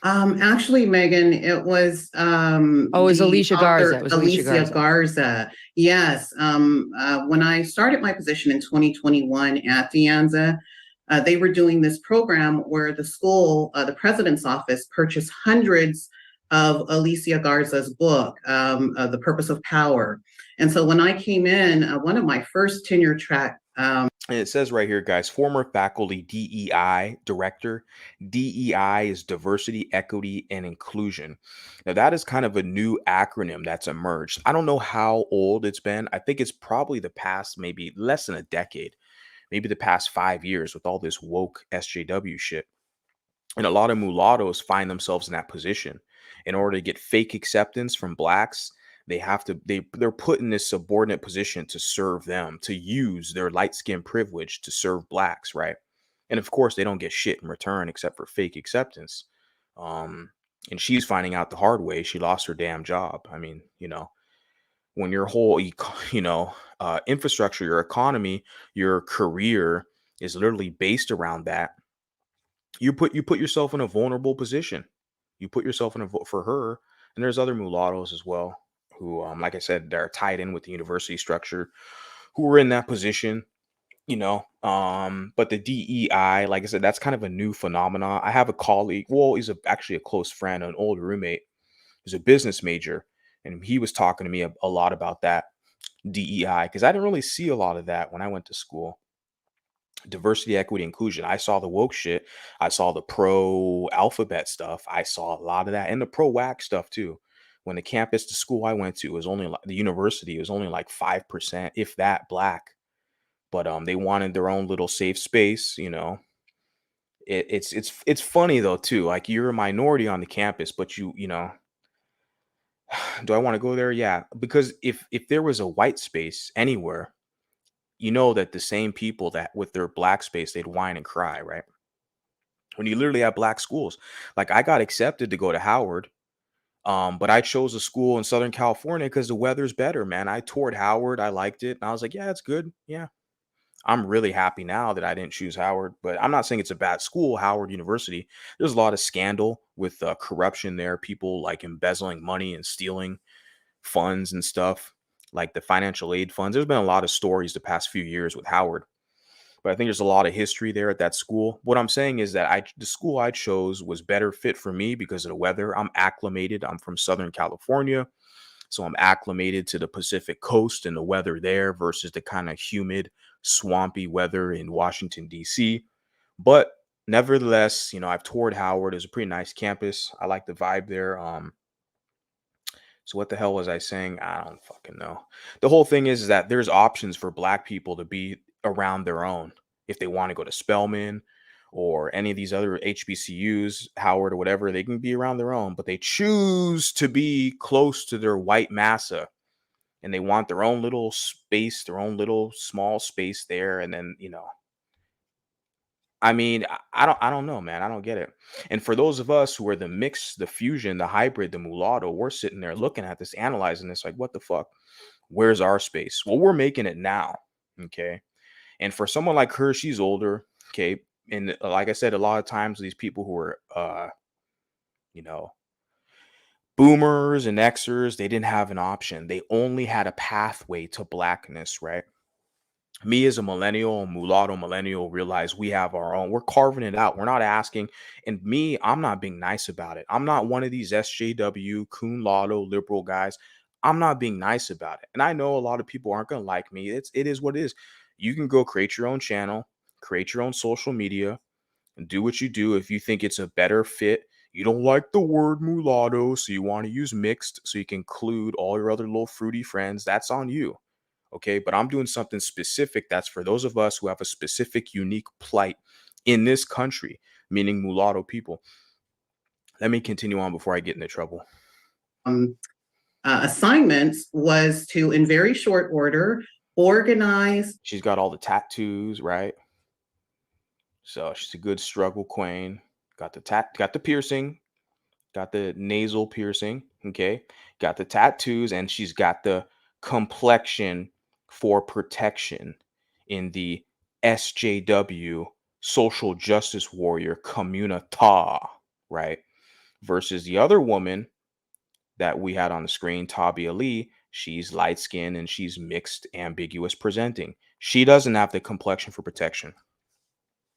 Actually, Megyn, it was it was Alicia Garza. It was Alicia Garza. Yes. When I started my position in 2021 at the Anza, they were doing this program where the school, the president's office, purchased hundreds of Alicia Garza's book, The Purpose of Power. And so when I came in, one of my first tenure track And it says right here, guys, former faculty DEI director. DEI is diversity, equity, and inclusion. Now, that is kind of a new acronym that's emerged. I don't know how old it's been. I think it's probably the past maybe less than a decade, maybe the past 5 years with all this woke SJW shit. And a lot of mulattoes find themselves in that position. In order to get fake acceptance from blacks, they're put in this subordinate position to serve them, to use their light skin privilege to serve blacks, right? And of course, they don't get shit in return except for fake acceptance. Um, and she's finding out the hard way. She lost her damn job. I mean, when your whole infrastructure, your economy, your career is literally based around that, you put yourself in a vulnerable position. You put yourself in for her, and there's other mulattoes as well who, like I said, they're tied in with the university structure, who were in that position. But the DEI, like I said, that's kind of a new phenomenon. I have a colleague. Well, he's actually a close friend, an old roommate. He's a business major, and he was talking to me a lot about that DEI because I didn't really see a lot of that when I went to school. Diversity, equity, inclusion. I saw the woke shit. I saw the pro alphabet stuff. I saw a lot of that and the pro whack stuff too. When the school I went to was only like the university was only like 5%, if that, black. But they wanted their own little safe space. It's funny though too. Like you're a minority on the campus, but do I want to go there? Yeah, because if there was a white space anywhere, that the same people that with their black space, they'd whine and cry, right? When you literally have black schools. Like I got accepted to go to Howard, but I chose a school in Southern California because the weather's better, man. I toured Howard, I liked it, and I was like, yeah, it's good. Yeah. I'm really happy now that I didn't choose Howard, but I'm not saying it's a bad school, Howard University. There's a lot of scandal with corruption there, people like embezzling money and stealing funds and stuff, like the financial aid funds. There's been a lot of stories the past few years with Howard, but I think there's a lot of history there at that school. What I'm saying is that the school I chose was better fit for me because of the weather. I'm acclimated. I'm from Southern California, so I'm acclimated to the Pacific Coast and the weather there versus the kind of humid, swampy weather in Washington, D.C. But nevertheless, I've toured Howard. It's a pretty nice campus. I like the vibe there. So what the hell was I saying? I don't fucking know. The whole thing is that there's options for black people to be around their own. If they want to go to Spelman or any of these other HBCUs, Howard or whatever, they can be around their own, but they choose to be close to their white massa and they want their own little space, their own little small space there. And then, I mean, I don't know, man. I don't get it. And for those of us who are the mix, the fusion, the hybrid, the mulatto, we're sitting there looking at this, analyzing this, like, what the fuck? Where's our space? Well, we're making it now. Okay. And for someone like her, she's older. Okay. And like I said, a lot of times these people who are you know, boomers and Xers, they didn't have an option. They only had a pathway to blackness, right? Me as a millennial, mulatto millennial, realize we have our own. We're carving it out. We're not asking. And me, I'm not being nice about it. I'm not one of these SJW, coon lotto, liberal guys. I'm not being nice about it. And I know a lot of people aren't going to like me. It is what it is. You can go create your own channel, create your own social media, and do what you do. If you think it's a better fit, you don't like the word mulatto, so you want to use mixed so you can include all your other little fruity friends. That's on you. Okay, but I'm doing something specific that's for those of us who have a specific, unique plight in this country, meaning mulatto people. Let me continue on before I get into trouble. Assignments was to, in very short order, organize. She's got all the tattoos, right? So she's a good struggle queen. Got the piercing, got the nasal piercing, okay? Got the tattoos, and she's got the complexion for protection in the SJW social justice warrior community, right? Versus the other woman that we had on the screen, Tabia Lee, she's light skinned and she's mixed, ambiguous presenting. She doesn't have the complexion for protection.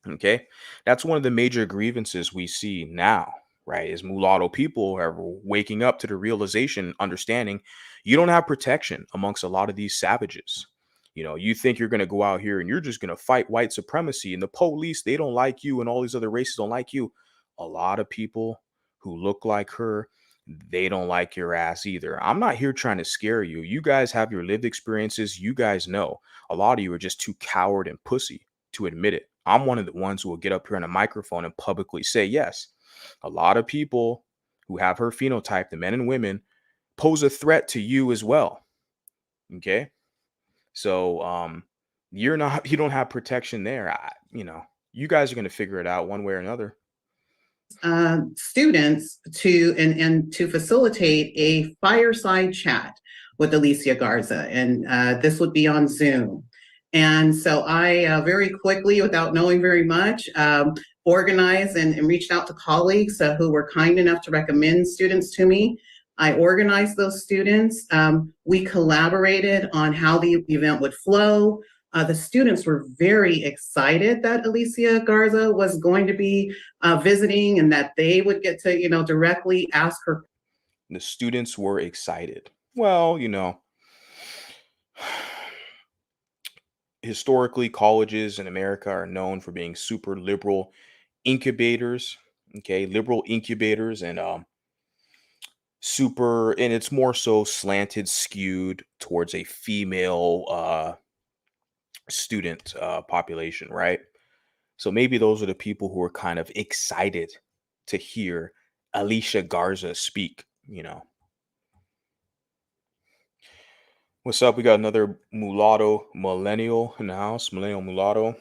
Okay, that's one of the major grievances we see now. right? Is mulatto people are waking up to the realization, understanding you don't have protection amongst a lot of these savages. You think you're going to go out here and you're just going to fight white supremacy and the police, they don't like you and all these other races don't like you. A lot of people who look like her, they don't like your ass either. I'm not here trying to scare you. You guys have your lived experiences. You guys know. A lot of you are just too coward and pussy to admit it. I'm one of the ones who will get up here on a microphone and publicly say, yes, a lot of people who have her phenotype, the men and women, pose a threat to you as well. Okay. So you don't have protection there. You guys are going to figure it out one way or another. Students and to facilitate a fireside chat with Alicia Garza, and this would be on Zoom. And so I very quickly, without knowing very much, organized and reached out to colleagues who were kind enough to recommend students to me. I organized those students. We collaborated on how the event would flow. The students were very excited that Alicia Garza was going to be visiting and that they would get to, directly ask her. The students were excited. Well, historically, colleges in America are known for being super liberal incubators. Okay, liberal incubators, and and it's more so slanted, skewed towards a female student population, right? So maybe those are the people who are kind of excited to hear Alicia Garza speak. What's up? We got another mulatto millennial in the house, millennial mulatto.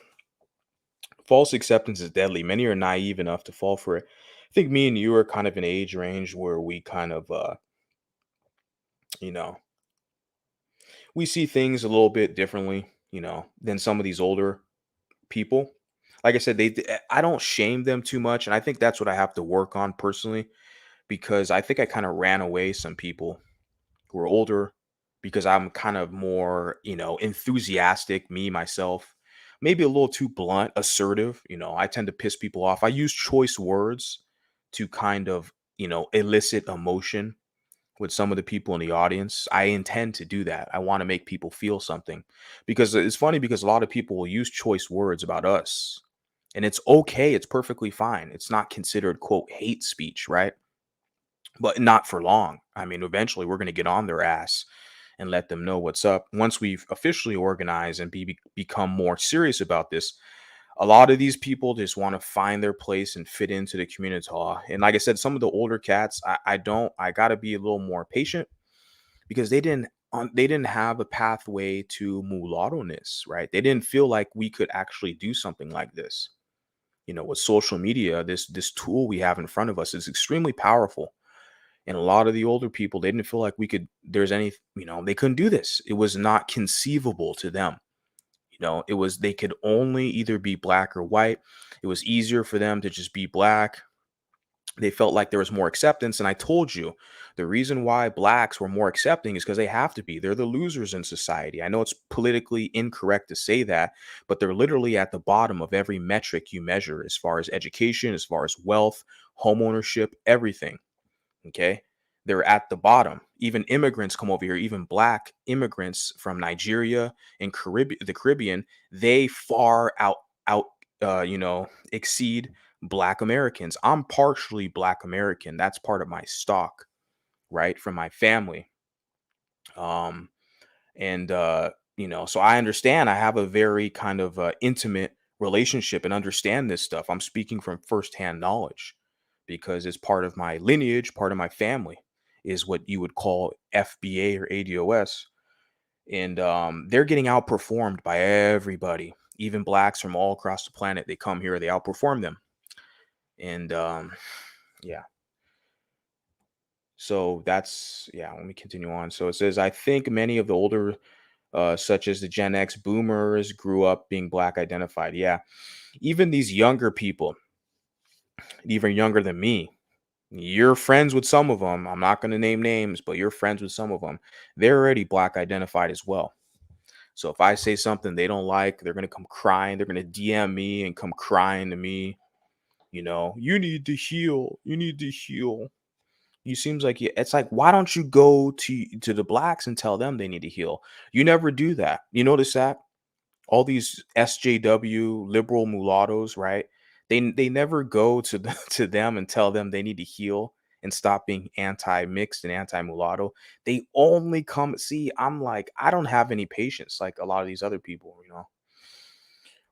False acceptance is deadly. Many are naive enough to fall for it. I think me and you are kind of an age range where we kind of, you know, we see things a little bit differently, than some of these older people. Like I said, I don't shame them too much, and I think that's what I have to work on personally, because I think I kind of ran away some people who are older because I'm kind of more, enthusiastic, me myself, maybe a little too blunt, assertive. I tend to piss people off. I use choice words to kind of, elicit emotion with some of the people in the audience. I intend to do that. I want to make people feel something, because it's funny, because a lot of people will use choice words about us, and it's okay. It's perfectly fine. It's not considered, quote, hate speech, right? But not for long. I mean, eventually we're going to get on their ass and let them know what's up. Once we've officially organized and become more serious about this, a lot of these people just want to find their place and fit into the community. And like I said, some of the older cats, I got to be a little more patient, because they didn't have a pathway to mulatto-ness, right? They didn't feel like we could actually do something like this. With social media, this tool we have in front of us is extremely powerful. And a lot of the older people, they didn't feel like they couldn't do this. It was not conceivable to them. They could only either be black or white. It was easier for them to just be black. They felt like there was more acceptance. And I told you, the reason why blacks were more accepting is because they have to be. They're the losers in society. I know it's politically incorrect to say that, but they're literally at the bottom of every metric you measure, as far as education, as far as wealth, home ownership, everything. Okay. They're at the bottom. Even immigrants come over here, even black immigrants from Nigeria and the Caribbean, they far exceed black Americans. I'm partially black American. That's part of my stock, right? From my family. Um, and so I understand. I have a very kind of intimate relationship and understand this stuff. I'm speaking from firsthand knowledge, because it's part of my lineage, part of my family, is what you would call FBA or ADOS. And they're getting outperformed by everybody, even blacks from all across the planet. They come here, they outperform them. And yeah. So let me continue on. So it says, I think many of the older, such as the Gen X boomers, grew up being black identified. Yeah. Even these younger people, even younger than me, you're friends with some of them. I'm not going to name names, but you're friends with some of them. They're already black identified as well. So if I say something they don't like, they're going to come crying. They're going to DM me and come crying to me. You need to heal. You need to heal. You seems like it's like, why don't you go to the blacks and tell them they need to heal? You never do that. You notice that? All these SJW liberal mulattoes, right? They never go to to them and tell them they need to heal and stop being anti-mixed and anti-mulatto. They only come see. I'm like, I don't have any patience like a lot of these other people.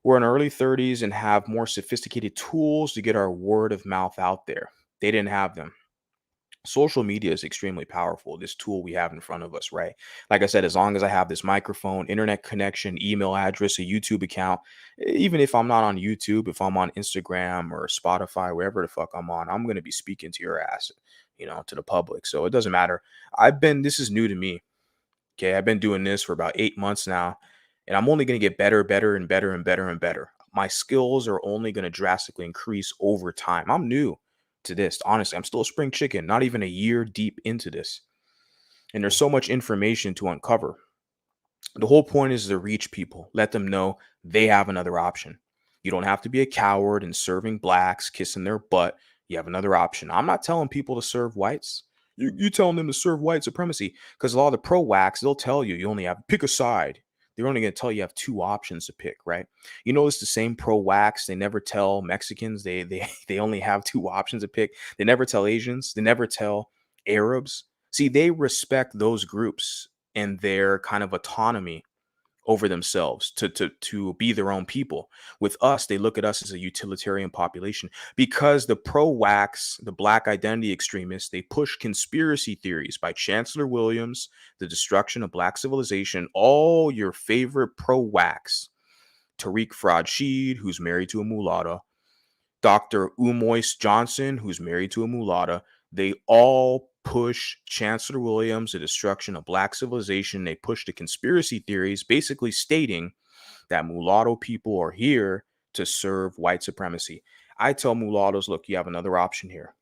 We're in our early 30s and have more sophisticated tools to get our word of mouth out there. They didn't have them. Social media is extremely powerful, this tool we have in front of us, right? Like I said, as long as I have this microphone, internet connection, email address, a YouTube account, even if I'm not on YouTube, if I'm on Instagram or Spotify, wherever the fuck I'm on, I'm going to be speaking to your ass, to the public. So it doesn't matter. This is new to me. Okay. I've been doing this for about 8 months now, and I'm only going to get better, better, and better, and better, and better. My skills are only going to drastically increase over time. I'm new to this. Honestly, I'm still a spring chicken, not even a year deep into this. And there's so much information to uncover. The whole point is to reach people, let them know they have another option. You don't have to be a coward and serving blacks, kissing their butt. You have another option. I'm not telling people to serve whites. You telling them to serve white supremacy, because a lot of the pro-wax, they'll tell you only have pick a side. They're only going to tell you have two options to pick, right? You notice the same pro-wax, they never tell Mexicans they only have two options to pick. They never tell Asians. They never tell Arabs. See, they respect those groups and their kind of autonomy over themselves to be their own people. With us, they look at us as a utilitarian population because the pro-wax, the black identity extremists, they push conspiracy theories by Chancellor Williams, the destruction of black civilization, all your favorite pro-wax, Tariq Rashid, who's married to a mulatto, Dr. Umois Johnson, who's married to a mulatta. They all push Chancellor Williams, the destruction of black civilization. They push the conspiracy theories, basically stating that mulatto people are here to serve white supremacy. I tell mulattoes, look, you have another option here.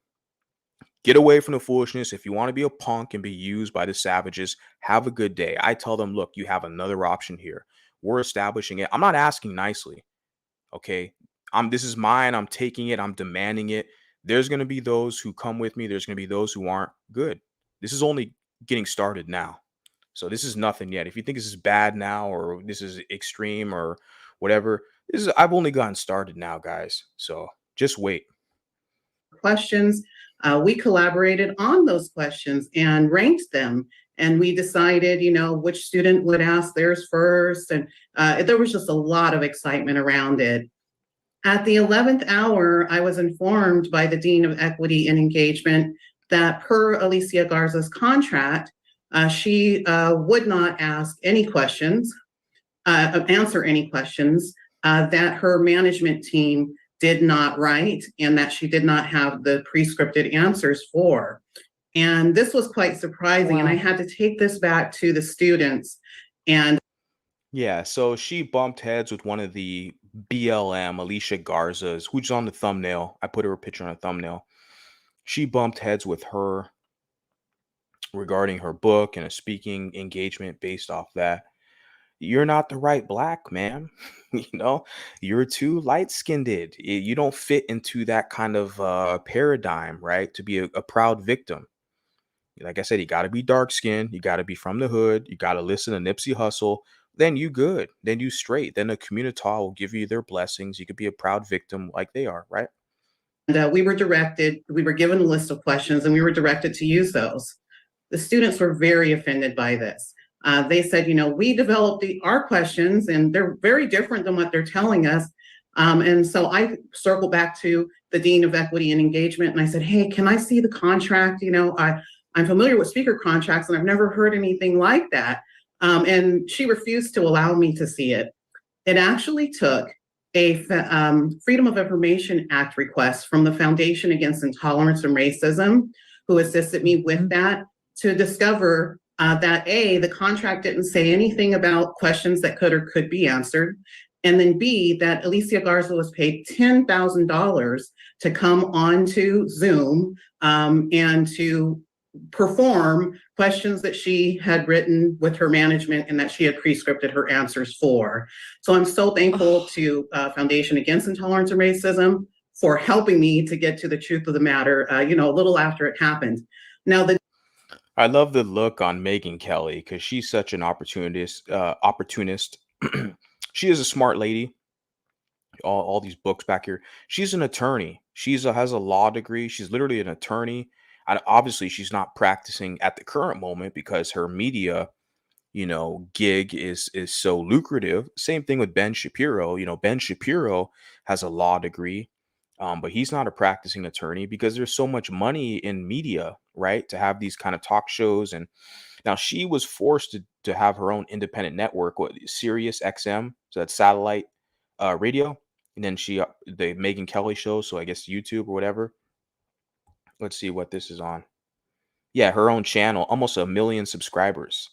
Get away from the foolishness. If you want to be a punk and be used by the savages, have a good day. I tell them, look, you have another option here. We're establishing it. I'm not asking nicely. Okay. This is mine. I'm taking it. I'm demanding it. There's going to be those who come with me. There's going to be those who aren't. Good. This is only getting started now. So this is nothing yet. If you think this is bad now or this is extreme or whatever, I've only gotten started now, guys. So just wait. Questions. We collaborated on those questions and ranked them. And we decided, which student would ask theirs first. And there was just a lot of excitement around it. At the 11th hour, I was informed by the Dean of Equity and Engagement that per Alicia Garza's contract, she would not ask any questions, answer any questions that her management team did not write and that she did not have the pre-scripted answers for. And this was quite surprising. Wow. And I had to take this back to the students. And yeah, so she bumped heads with one of the BLM, Alicia Garza's, who's on the thumbnail. I put her picture on a thumbnail. She bumped heads with her regarding her book and a speaking engagement based off that. You're not the right black, man. You're too light-skinned. You don't fit into that kind of paradigm, right? To be a proud victim. Like I said, you got to be dark-skinned. You got to be from the hood. You got to listen to Nipsey Hussle. Then you good. Then you straight. Then the community will give you their blessings. You could be a proud victim like they are, right? And we were given a list of questions and we were directed to use those. The students were very offended by this. They said, we developed our questions and they're very different than what they're telling us. And so I circled back to the Dean of Equity and Engagement and I said, hey, can I see the contract? I'm familiar with speaker contracts and I've never heard anything like that. And she refused to allow me to see it. It actually took a Freedom of Information Act request from the Foundation Against Intolerance and Racism, who assisted me with that, to discover that A, the contract didn't say anything about questions that could or could be answered, and then B, that Alicia Garza was paid $10,000 to come onto Zoom and to perform questions that she had written with her management and that she had pre-scripted her answers for. So I'm so thankful to Foundation Against Intolerance and Racism for helping me to get to the truth of the matter, a little after it happened. Now, I love the look on Megan Kelly because she's such an opportunist. She is a smart lady. All these books back here. She's an attorney. Has a law degree. She's literally an attorney. And obviously, she's not practicing at the current moment because her media, gig is so lucrative. Same thing with Ben Shapiro. Ben Shapiro has a law degree, but he's not a practicing attorney because there's so much money in media, right? To have these kind of talk shows. And now she was forced to have her own independent network, what Sirius XM, so that's satellite radio. And then the Megan Kelly show, so I guess YouTube or whatever. Let's see what this is on. Yeah, her own channel, almost 1 million subscribers.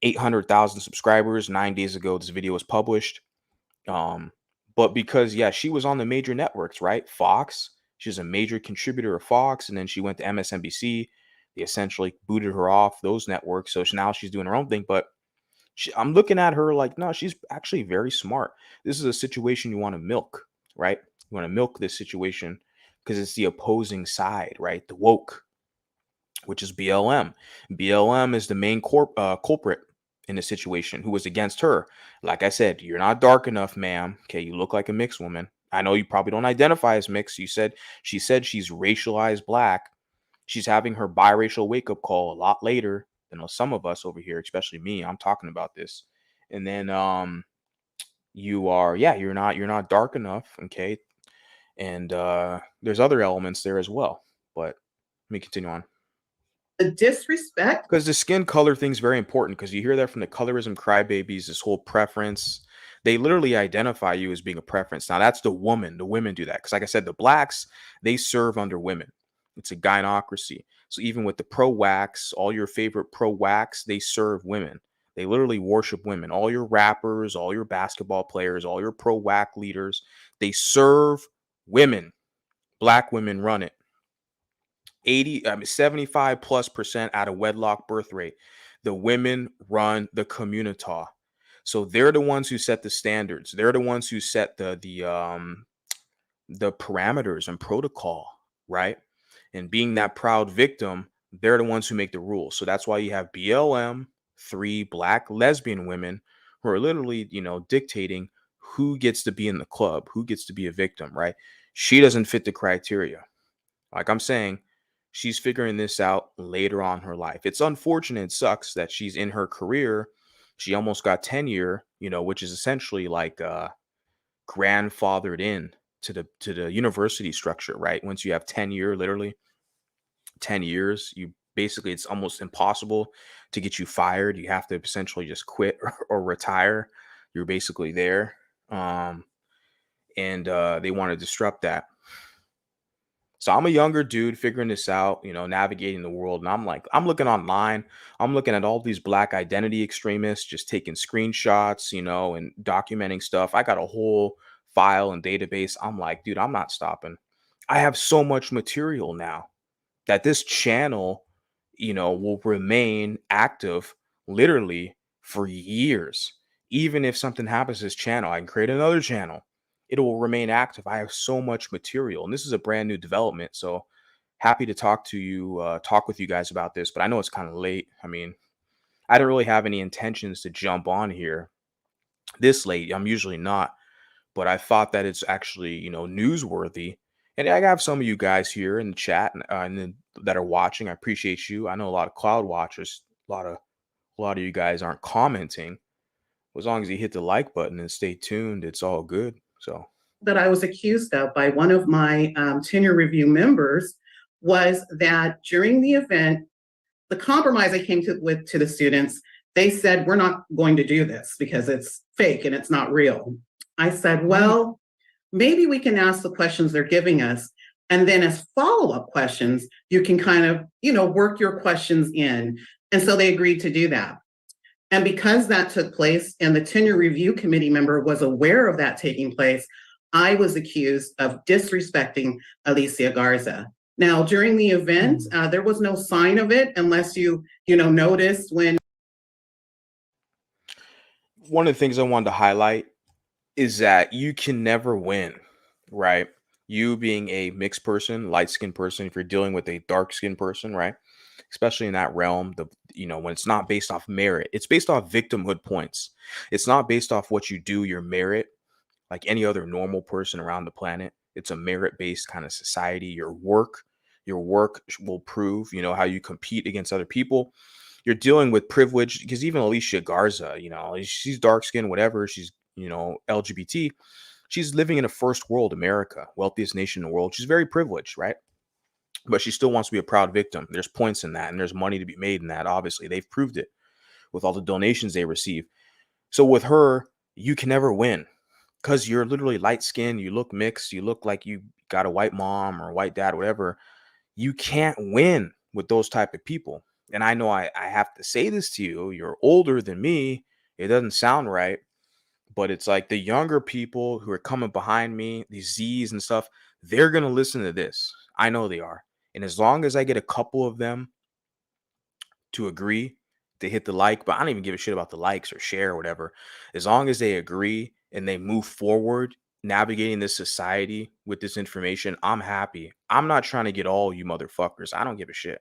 800,000 subscribers 9 days ago this video was published. But because she was on the major networks, right? Fox, she was a major contributor of Fox, and then she went to MSNBC. They essentially booted her off those networks, so now she's doing her own thing. But I'm looking at her like, no, she's actually very smart. This is a situation you want to milk, right? You want to milk this situation because it's the opposing side, right? The woke, which is BLM. BLM is the main culprit in the situation, who was against her. Like I said, you're not dark enough, ma'am. Okay, you look like a mixed woman. I know you probably don't identify as mixed. She said she's racialized black. She's having her biracial wake-up call a lot later than some of us over here, especially me. I'm talking about this. And then you're not dark enough, okay? And there's other elements there as well. But let me continue on. the disrespect. Because the skin color thing's very important, because you hear that from the colorism crybabies, this whole preference. They literally identify you as being a preference. Now that's the woman. The women do that. Because like I said, the blacks, they serve under women. It's a gynocracy. So even with the pro-wax, all your favorite pro-wax, they serve women. They literally worship women. All your rappers, all your basketball players, all your pro-wax leaders, they serve women. Black women run it. 75+% out of wedlock birth rate. The women run the community. So they're the ones who set the standards. They're the ones who set the parameters and protocol, right? And being that proud victim, they're the ones who make the rules. So that's why you have BLM, 3 black lesbian women who are literally, dictating who gets to be in the club, who gets to be a victim, right? She doesn't fit the criteria. Like I'm saying, she's figuring this out later on in her life. It's unfortunate. It sucks that she's in her career. She almost got tenure, which is essentially like grandfathered in to the university structure, right? Once you have tenure, literally 10 years, it's almost impossible to get you fired. You have to essentially just quit or retire. You're basically there. And they want to disrupt that. So I'm a younger dude figuring this out, navigating the world. And I'm looking online. I'm looking at all these black identity extremists just taking screenshots, and documenting stuff. I got a whole file and database. I'm like, dude, I'm not stopping. I have so much material now that this channel, will remain active literally for years. Even if something happens to this channel, I can create another channel. It will remain active. I have so much material, and this is a brand new development. So happy to talk with you guys about this, but I know it's kind of late. I mean, I don't really have any intentions to jump on here this late. I'm usually not, but I thought that it's actually, newsworthy. And I have some of you guys here in the chat that are watching. I appreciate you. I know a lot of cloud watchers, a lot of you guys aren't commenting. As long as you hit the like button and stay tuned, it's all good. So that I was accused of by one of my tenure review members was that during the event, the compromise I came to the students, they said, we're not going to do this because it's fake and it's not real. I said, well, maybe we can ask the questions they're giving us. And then as follow-up questions, you can kind of, work your questions in. And so they agreed to do that. And because that took place and the tenure review committee member was aware of that taking place, I was accused of disrespecting Alicia Garza. Now, during the event, there was no sign of it unless you noticed when. One of the things I wanted to highlight is that you can never win, right? You being a mixed person, light skinned person, if you're dealing with a dark skinned person, right? Especially in that realm, when it's not based off merit, it's based off victimhood points. It's not based off what you do, your merit, like any other normal person around the planet. It's a merit-based kind of society. Your work will prove, how you compete against other people. You're dealing with privilege because even Alicia Garza, she's dark skinned, whatever. She's, LGBT. She's living in a first world America, wealthiest nation in the world. She's very privileged, right? But she still wants to be a proud victim. There's points in that, and there's money to be made in that. Obviously, they've proved it with all the donations they receive. So with her, you can never win because you're literally light skinned, you look mixed, you look like you got a white mom or a white dad, whatever. You can't win with those type of people. And I know I have to say this to you. You're older than me. It doesn't sound right, but it's like the younger people who are coming behind me, these Z's and stuff, they're going to listen to this. I know they are. And as long as I get a couple of them to agree to hit the like, but I don't even give a shit about the likes or share or whatever. As long as they agree and they move forward navigating this society with this information, I'm happy. I'm not trying to get all you motherfuckers. I don't give a shit.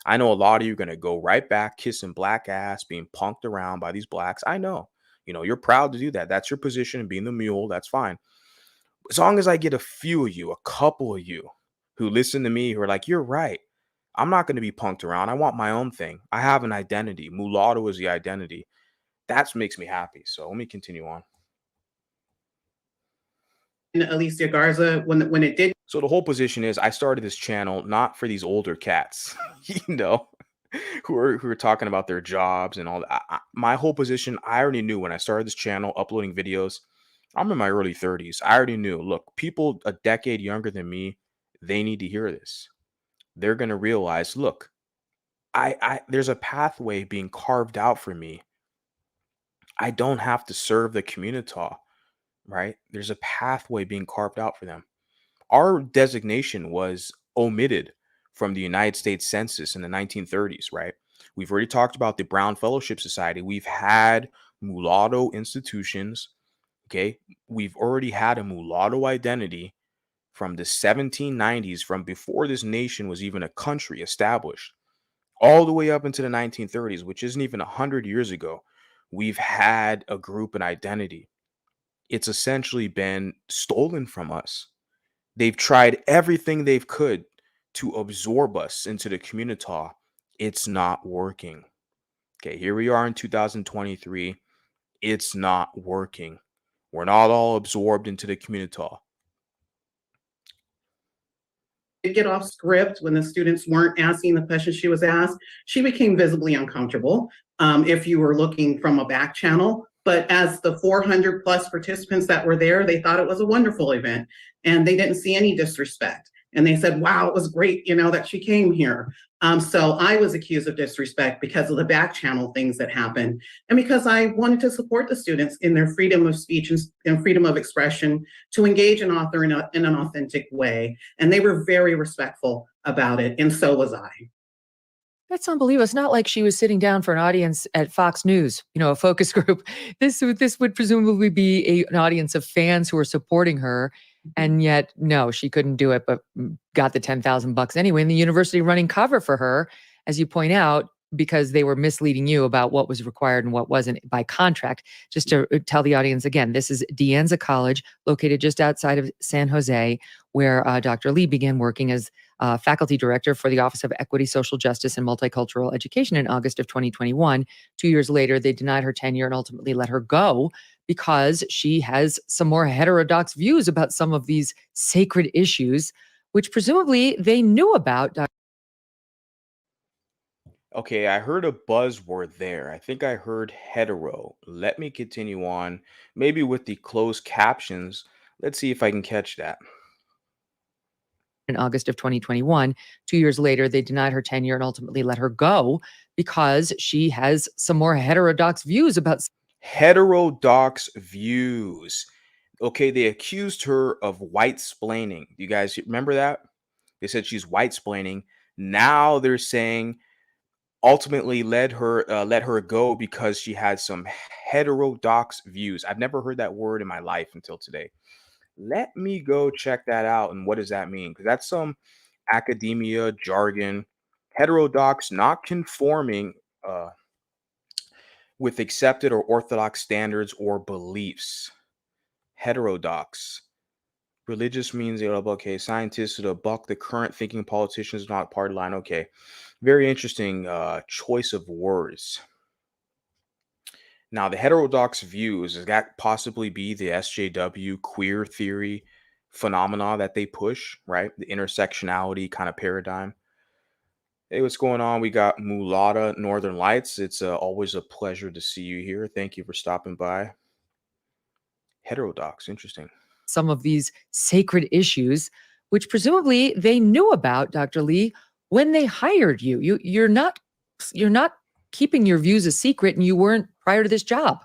I know a lot of you are going to go right back kissing black ass, being punked around by these blacks. I know. You're proud to do that. That's your position, being the mule. That's fine. As long as I get a few of you, a couple of you who listen to me, who are like, you're right. I'm not going to be punked around. I want my own thing. I have an identity. Mulatto is the identity. That makes me happy. So let me continue on. Alicia Garza, when it did. So the whole position is I started this channel not for these older cats, who are talking about their jobs and all that. My whole position, I already knew when I started this channel, uploading videos. I'm in my early 30s. I already knew, look, people a decade younger than me, they need to hear this. They're going to realize, look, there's a pathway being carved out for me. I don't have to serve the community, right? There's a pathway being carved out for them. Our designation was omitted from the United States Census in the 1930s, right? We've already talked about the Brown Fellowship Society. We've had mulatto institutions, okay? We've already had a mulatto identity from the 1790s, from before this nation was even a country established, all the way up into the 1930s, which isn't even 100 years ago. We've had a group and identity. It's essentially been stolen from us. They've tried everything they've could to absorb us into the community. It's not working. Okay, here we are in 2023. It's not working. We're not all absorbed into the community. Get off script when the students weren't asking the questions she was asked, she became visibly uncomfortable if you were looking from a back channel. But as the 400 plus participants that were there, they thought it was a wonderful event and they didn't see any disrespect. And they said, wow, it was great, that she came here. So I was accused of disrespect because of the back channel things that happened. And because I wanted to support the students in their freedom of speech and freedom of expression to engage an author in an authentic way. And they were very respectful about it. And so was I. That's unbelievable. It's not like she was sitting down for an audience at Fox News, a focus group. This would presumably be an audience of fans who are supporting her. And yet, no, she couldn't do it, but got the $10,000 anyway. And the university running cover for her, as you point out, because they were misleading you about what was required and what wasn't by contract. Just to tell the audience again, this is Anza College, located just outside of San Jose, where Dr. Lee began working as faculty director for the Office of Equity, Social Justice, and Multicultural Education in August of 2021. 2 years later, they denied her tenure and ultimately let her go because she has some more heterodox views about some of these sacred issues, which presumably they knew about. Okay, I heard a buzzword there. I think I heard hetero. Let me continue on, maybe with the closed captions. Let's see if I can catch that. In August of 2021. 2 years later, they denied her tenure and ultimately let her go because she has some more heterodox views about. Heterodox views. Okay, they accused her of whitesplaining. Do you guys remember that? They said she's whitesplaining. Now they're saying ultimately let her go because she had some heterodox views. I've never heard that word in my life until today. Let me go check that out. And what does that mean? Because that's some academia jargon. Heterodox, not conforming uh, with accepted or orthodox standards or beliefs. Heterodox. Religious means, okay, scientists to buck the current thinking politicians, not party line. Okay. Very interesting choice of words. Now, the heterodox views, does that possibly be the SJW queer theory phenomena that they push, right? The intersectionality kind of paradigm. Hey, what's going on? We got Mulatto Northern Lights. It's always a pleasure to see you here. Thank you for stopping by. Heterodox, interesting. Some of these sacred issues, which presumably they knew about, Dr. Lee, when they hired you. You're not keeping your views a secret, and you weren't prior to this job.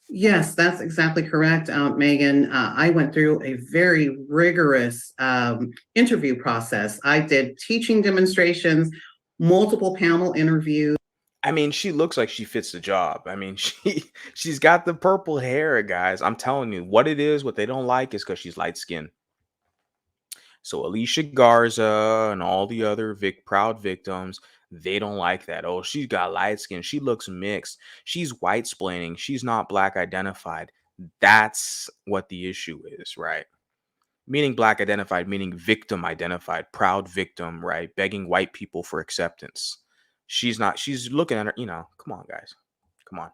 Yes, that's exactly correct, Megan. I went through a very rigorous interview process. I did teaching demonstrations, multiple panel interviews. I mean, she looks like she fits the job. I mean, she's got the purple hair, guys. I'm telling you, what it is, what they don't like is because she's light skinned. So Alicia Garza and all the other proud victims, they don't like that. Oh, she's got light skin. She looks mixed. She's white splaining. She's not black identified. That's what the issue is, right? Meaning black identified, meaning victim identified, proud victim, right? Begging white people for acceptance. She's not, she's looking at her, come on, guys. Come on.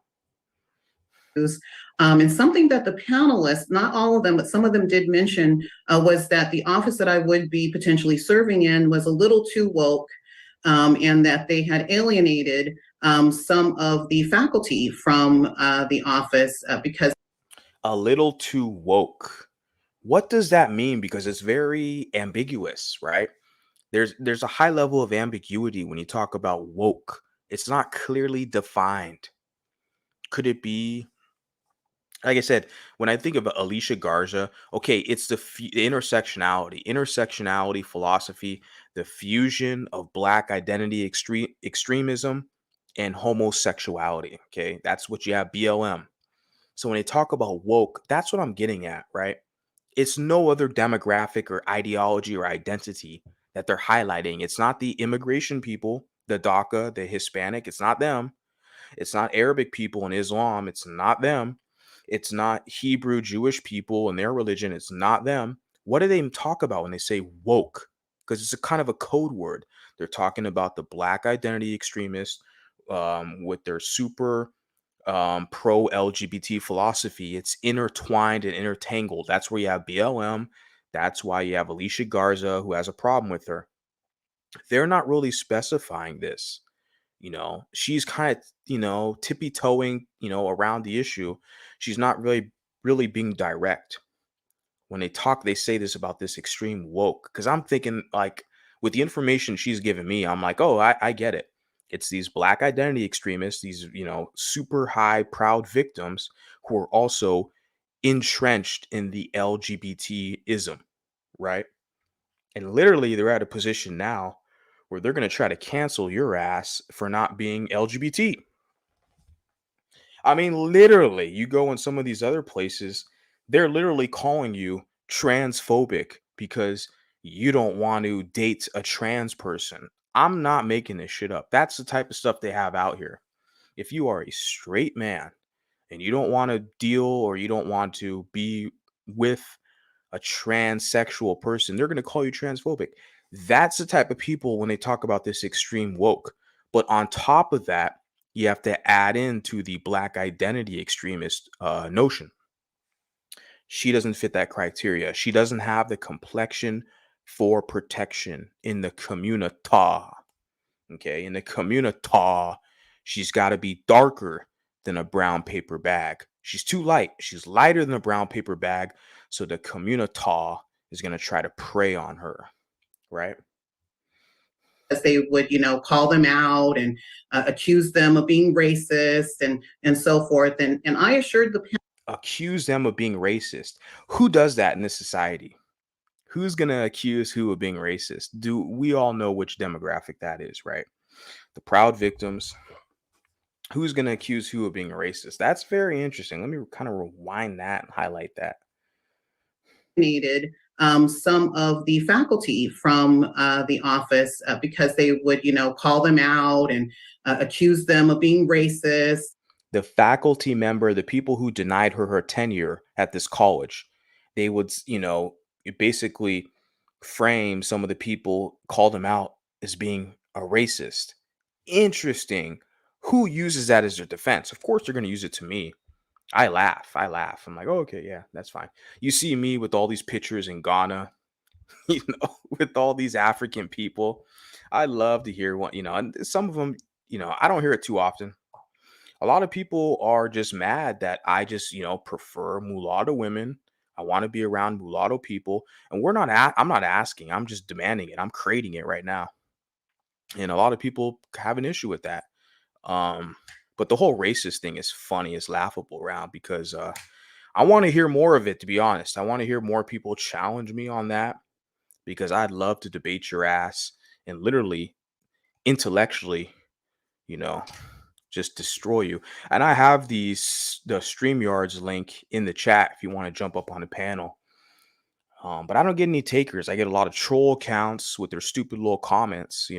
And something that the panelists, not all of them, but some of them did mention was that the office that I would be potentially serving in was a little too woke, and that they had alienated some of the faculty from the office because a little too woke. What does that mean? Because it's very ambiguous, right? There's a high level of ambiguity when you talk about woke. It's not clearly defined. Could it be, like I said, when I think of Alicia Garza, okay, it's the intersectionality philosophy, the fusion of black identity extremism and homosexuality. Okay, that's what you have, BLM. So when they talk about woke, that's what I'm getting at, right? It's no other demographic or ideology or identity that they're highlighting. It's not the immigration people, the DACA, the Hispanic. It's not them. It's not Arabic people in Islam. It's not them. It's not Hebrew Jewish people and their religion. It's not them. What do they talk about when they say woke? Because it's a kind of a code word. They're talking about the black identity extremists with their super pro LGBT philosophy. It's intertwined and intertangled. That's where you have BLM. That's why you have Alicia Garza, who has a problem with her. They're not really specifying this. She's kind of, tippy toeing, around the issue. She's not really being direct. When they talk, they say this about this extreme woke. Because I'm thinking, like, with the information she's given me, I'm like, oh, I get it. It's these black identity extremists, these, super high, proud victims who are also entrenched in the LGBT-ism, right? And literally, they're at a position now where they're going to try to cancel your ass for not being LGBT. I mean, literally, you go in some of these other places, they're literally calling you transphobic because you don't want to date a trans person. I'm not making this shit up. That's the type of stuff they have out here. If you are a straight man and you don't want to deal or you don't want to be with a transsexual person, they're going to call you transphobic. That's the type of people when they talk about this extreme woke. But on top of that, you have to add into the black identity extremist notion. She doesn't fit that criteria. She doesn't have the complexion for protection in the community. Okay, in the community, she's got to be darker than a brown paper bag. She's too light. She's lighter than a brown paper bag. So the community is going to try to prey on her, right? As they would, call them out and accuse them of being racist and so forth. And I assured the accuse them of being racist. Who does that in this society? Who's going to accuse who of being racist? Do we all know which demographic that is, right? The proud victims. Who's going to accuse who of being racist? That's very interesting. Let me kind of rewind that and highlight that. alienated some of the faculty from the office because they would, call them out and accuse them of being racist. The faculty member, the people who denied her tenure at this college, they would, basically frame some of the people, call them out as being a racist. Interesting. Who uses that as their defense? Of course, they're going to use it to me. I laugh. I laugh. I'm like, oh, okay, yeah, that's fine. You see me with all these pictures in Ghana, with all these African people. I love to hear what, and some of them, I don't hear it too often. A lot of people are just mad that I just, prefer mulatto women. I want to be around mulatto people. And I'm not asking, I'm just demanding it. I'm creating it right now. And a lot of people have an issue with that. Um, but the whole racist thing is funny, it's laughable around because I want to hear more of it, to be honest. I want to hear more people challenge me on that because I'd love to debate your ass and literally intellectually, you know, just destroy you. And I have the StreamYards link in the chat if you want to jump up on the panel. But I don't get any takers. I get a lot of troll accounts with their stupid little comments,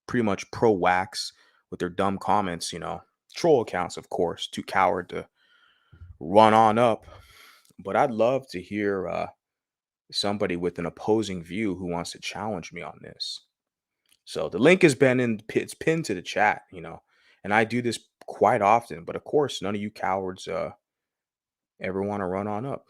pretty much pro wax with their dumb comments, troll accounts, of course, too coward to run on up. But I'd love to hear somebody with an opposing view who wants to challenge me on this. So the link has been it's pinned to the chat, and I do this quite often. But of course, none of you cowards ever want to run on up.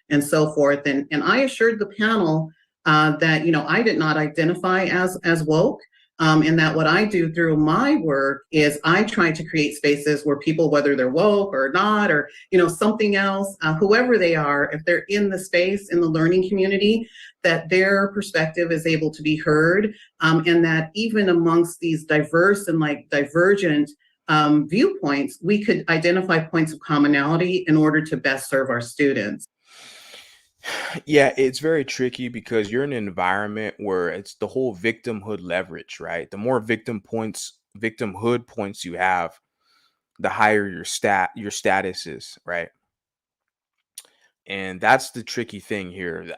And so forth. And I assured the panel that, I did not identify as woke. And that what I do through my work is I try to create spaces where people, whether they're woke or not, or, something else, whoever they are, if they're in the space, in the learning community, that their perspective is able to be heard. And that even amongst these diverse and divergent viewpoints, we could identify points of commonality in order to best serve our students. Yeah, it's very tricky because you're in an environment where it's the whole victimhood leverage, right? The more victimhood points you have, the higher your status is, right? And that's the tricky thing here.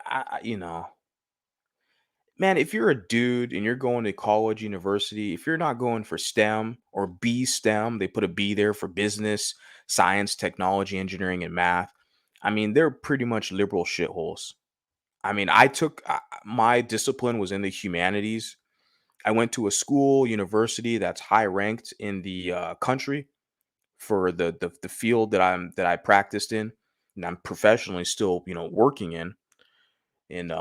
Man, if you're a dude and you're going to college, university, if you're not going for STEM or B STEM, they put a B there for business, science, technology, engineering, and math. I mean, they're pretty much liberal shitholes. I mean, I took my discipline was in the humanities. I went to a school, university that's high ranked in the country for the field that I practiced in, and I'm professionally still working in. And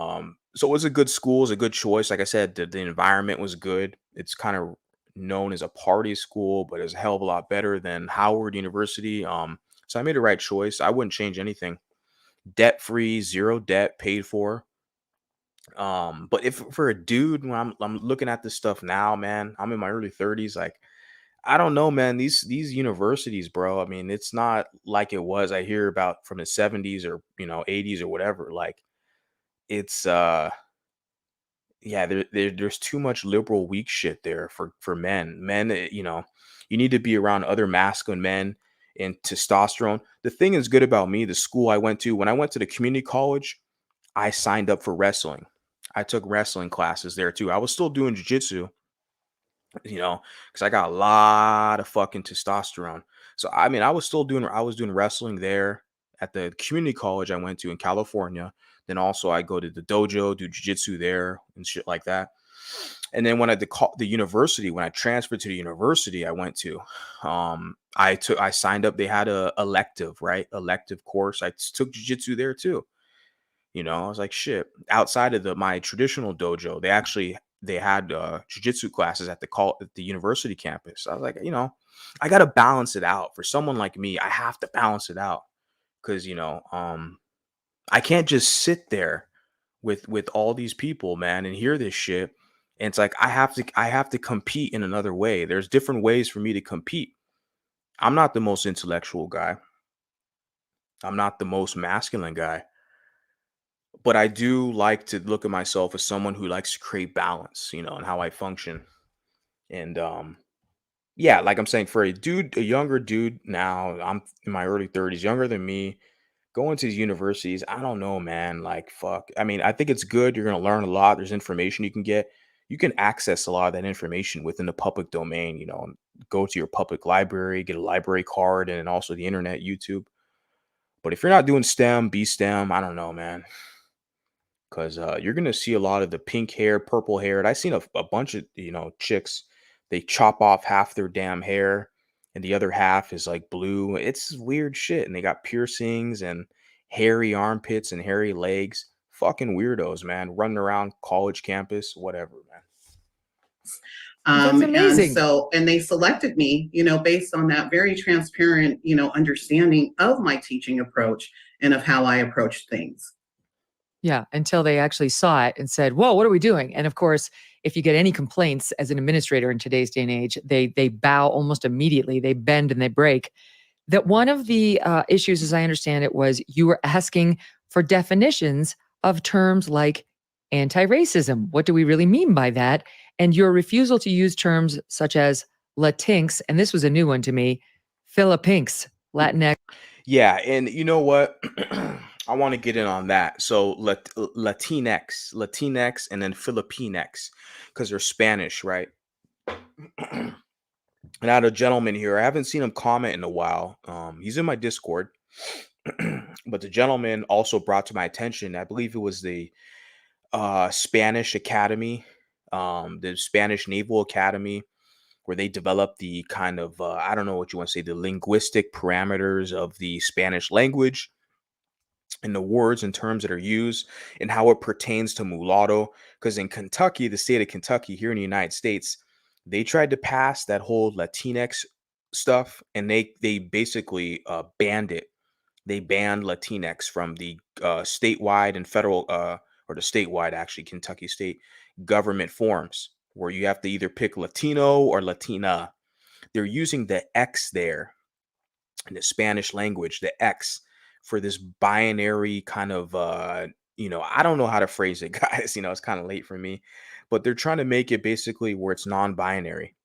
so it was a good school, it was a good choice. Like I said, the environment was good. It's kind of known as a party school, but it's a hell of a lot better than Howard University. So I made the right choice. I wouldn't change anything. Debt free, zero debt, paid for. But if for a dude, when I'm looking at this stuff now, man, I'm in my early 30s. Like, I don't know, man. These universities, bro. I mean, it's not like it was. I hear about from the 70s or 80s or whatever. Like, it's yeah, there's too much liberal weak shit there for men. Men, you need to be around other masculine men and testosterone. The thing is good about me, the school I went to, when I went to the community college, I signed up for wrestling. I took wrestling classes there too. I was still doing jujitsu, because I got a lot of fucking testosterone. So I mean, I was doing wrestling there at the community college I went to in California. Then also I go to the dojo, do jujitsu there and shit like that. And then when the university, when I transferred to the university I went to, I signed up. They had a elective, right? Elective course. I took jujitsu there too. I was like, shit. Outside of my traditional dojo, they had jujitsu classes at the university campus. I was like, I gotta balance it out. For someone like me, I have to balance it out because I can't just sit there with all these people, man, and hear this shit. And it's like I have to compete in another way. There's different ways for me to compete. I'm not the most intellectual guy. I'm not the most masculine guy. But I do like to look at myself as someone who likes to create balance, and how I function. And yeah, like I'm saying, for a younger dude now, I'm in my early 30s, younger than me, going to these universities, I don't know, man. Like, fuck. I mean, I think it's good. You're going to learn a lot. There's information you can get. You can access a lot of that information within the public domain, go to your public library, get a library card, and also the internet, YouTube. But if you're not doing STEM, B STEM, I don't know, man. Because you're going to see a lot of the pink hair, purple haired. I've seen a bunch of, chicks, they chop off half their damn hair and the other half is like blue. It's weird shit. And they got piercings and hairy armpits and hairy legs. Fucking weirdos, man. Running around college campus, whatever, man. That's amazing. And they selected me, based on that very transparent, understanding of my teaching approach and of how I approach things. Yeah, until they actually saw it and said, "Whoa, what are we doing?" And of course, if you get any complaints as an administrator in today's day and age, they bow almost immediately. They bend and they break. That one of the issues, as I understand it, was you were asking for definitions of terms like anti-racism. What do we really mean by that? And your refusal to use terms such as Latinx, and this was a new one to me, Philippinx, Latinx. Yeah, and you know what? I want to get in on that. So Latinx, and then Filipinx, because they're Spanish, right? And I had a gentleman here. I haven't seen him comment in a while. He's in my Discord, but the gentleman also brought to my attention, I believe it was the Spanish Academy, the Spanish Naval Academy, where they developed the kind of, I don't know what you want to say, the linguistic parameters of the Spanish language and the words and terms that are used and how it pertains to mulatto. Because in Kentucky, the state of Kentucky here in the United States, they tried to pass that whole Latinx stuff and they basically banned it. They banned Latinx from the statewide and federal, or the statewide, actually, Kentucky state government forms, where you have to either pick Latino or Latina. They're using the X there in the Spanish language, the X, for this binary kind of, I don't know how to phrase it, guys. It's kind of late for me, but they're trying to make it basically where it's non-binary,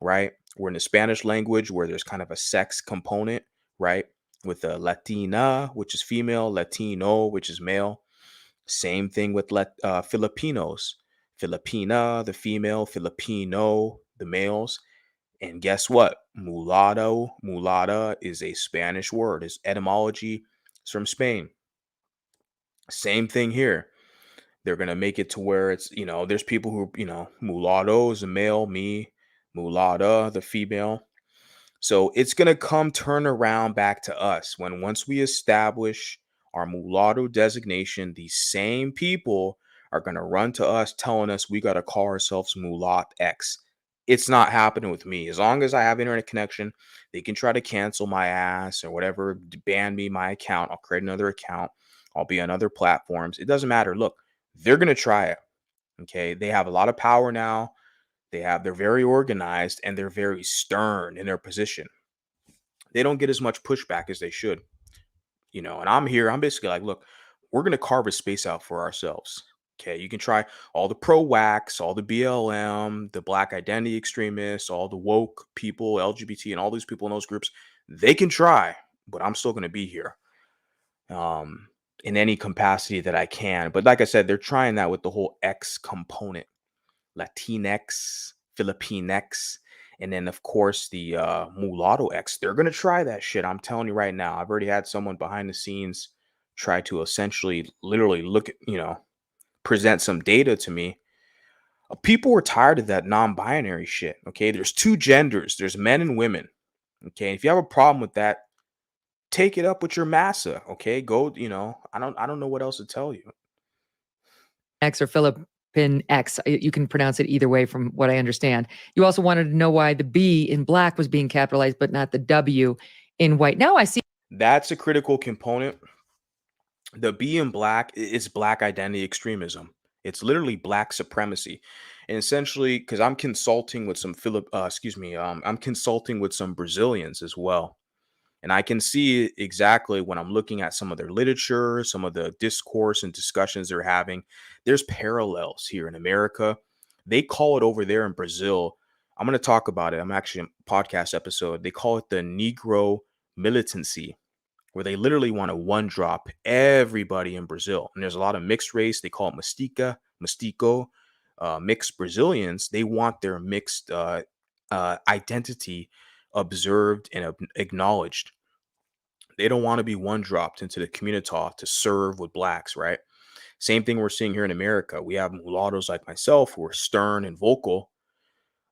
right? We're in the Spanish language where there's kind of a sex component, right? With a Latina, which is female, Latino, which is male. Same thing with Filipinos. Filipina, the female, Filipino, the males. And guess what? Mulatto, mulatta is a Spanish word. Its etymology is from Spain. Same thing here. They're going to make it to where it's, there's people who, mulatto is the male, me, mulatta, the female. So it's going to turn around back to us once we establish our mulatto designation, these same people are going to run to us telling us we got to call ourselves mulat X. It's not happening with me. As long as I have internet connection, they can try to cancel my ass or whatever, ban me my account. I'll create another account. I'll be on other platforms. It doesn't matter. Look, they're going to try it. Okay. They have a lot of power now. They're very organized and they're very stern in their position. They don't get as much pushback as they should, and I'm here. I'm basically like, look, we're going to carve a space out for ourselves. Okay. You can try all the pro-wax, all the BLM, the black identity extremists, all the woke people, LGBT, and all these people in those groups. They can try, but I'm still going to be here in any capacity that I can. But like I said, they're trying that with the whole X component. Latinx, Filipinx, and then of course the mulatto X. They're gonna try that shit. I'm telling you right now. I've already had someone behind the scenes try to essentially, literally look at, present some data to me. People were tired of that non-binary shit. Okay, there's two genders. There's men and women. Okay, if you have a problem with that, take it up with your massa. Okay, go. I don't know what else to tell you. X or Philippine X. You can pronounce it either way from what I understand. You also wanted to know why the B in black was being capitalized, but not the W in white. Now I see. That's a critical component. The B in black is black identity extremism. It's literally black supremacy. And essentially, because I'm consulting with some I'm consulting with some Brazilians as well. And I can see exactly when I'm looking at some of their literature, some of the discourse and discussions they're having. There's parallels here in America. They call it over there in Brazil. I'm going to talk about it. I'm actually in a podcast episode. They call it the Negro militancy. where they literally want to one drop everybody in Brazil. And there's a lot of mixed race. They call it mestico, mixed Brazilians. They want their mixed identity observed and acknowledged. They don't want to be one dropped into the community to serve with blacks, right? Same thing we're seeing here in America. We have mulattoes like myself who are stern and vocal,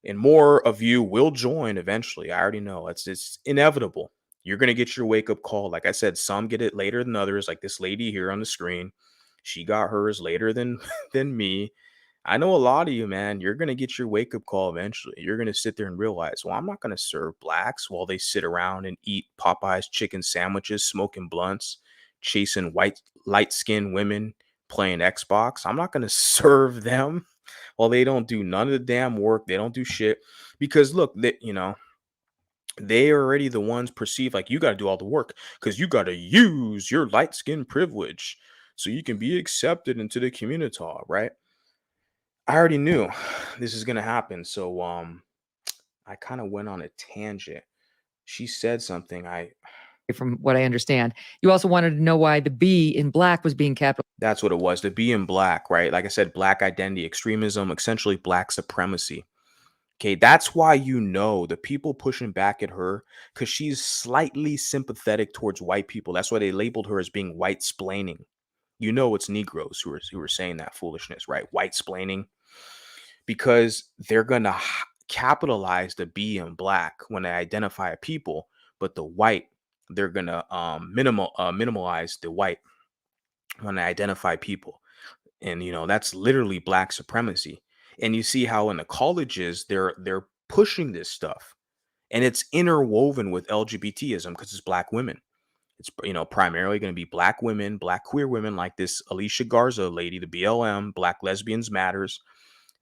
and more of you will join eventually. I already know it's inevitable. You're going to get your wake up call. Like I said, some get it later than others, like this lady here on the screen. She got hers later than than me. I know a lot of you, man. You're going to get your wake up call eventually. You're going to sit there and realize, well, I'm not going to serve blacks while they sit around and eat Popeye's chicken sandwiches, smoking blunts, chasing light skinned women, playing Xbox. I'm not going to serve them while they don't do none of the damn work. They don't do shit because look, they are already the ones perceived like you got to do all the work because you got to use your light skin privilege so you can be accepted into the community, right? I already knew this is gonna happen, so I kind of went on a tangent. She said something. From what I understand, you also wanted to know why the B in black was being capitalized. That's what it was. The B in black, right? Like I said, black identity, extremism, essentially black supremacy. Okay, that's why the people pushing back at her because she's slightly sympathetic towards white people. That's why they labeled her as being white-splaining. It's Negroes who are saying that foolishness, right? White-splaining. Because they're going to capitalize the B in black when they identify a people, but the white, they're going to minimalize the white when they identify people. And, that's literally black supremacy. And you see how in the colleges, they're pushing this stuff. And it's interwoven with LGBTism because it's black women. It's, primarily going to be black women, black queer women like this Alicia Garza lady, the BLM, Black Lesbians Matters.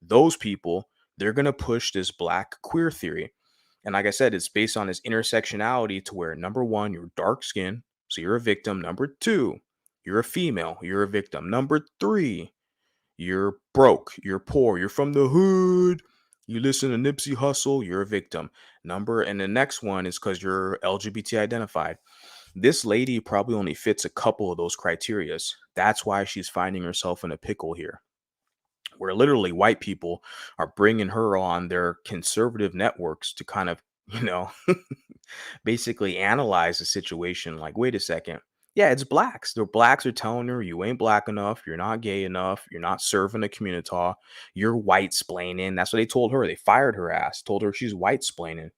Those people, they're going to push this black queer theory. And like I said, it's based on this intersectionality to where number one, you're dark skinned, so you're a victim. Number two, you're a female, you're a victim. Number three, you're broke, you're poor, you're from the hood, you listen to Nipsey Hussle, you're a victim. And the next one is because you're LGBT identified. This lady probably only fits a couple of those criterias. That's why she's finding herself in a pickle here, where literally white people are bringing her on their conservative networks to kind of, basically analyze the situation. Like, wait a second. Yeah, it's blacks. The blacks are telling her you ain't black enough. You're not gay enough. You're not serving the community. You're white splaining. That's what they told her. They fired her ass, told her she's white splaining.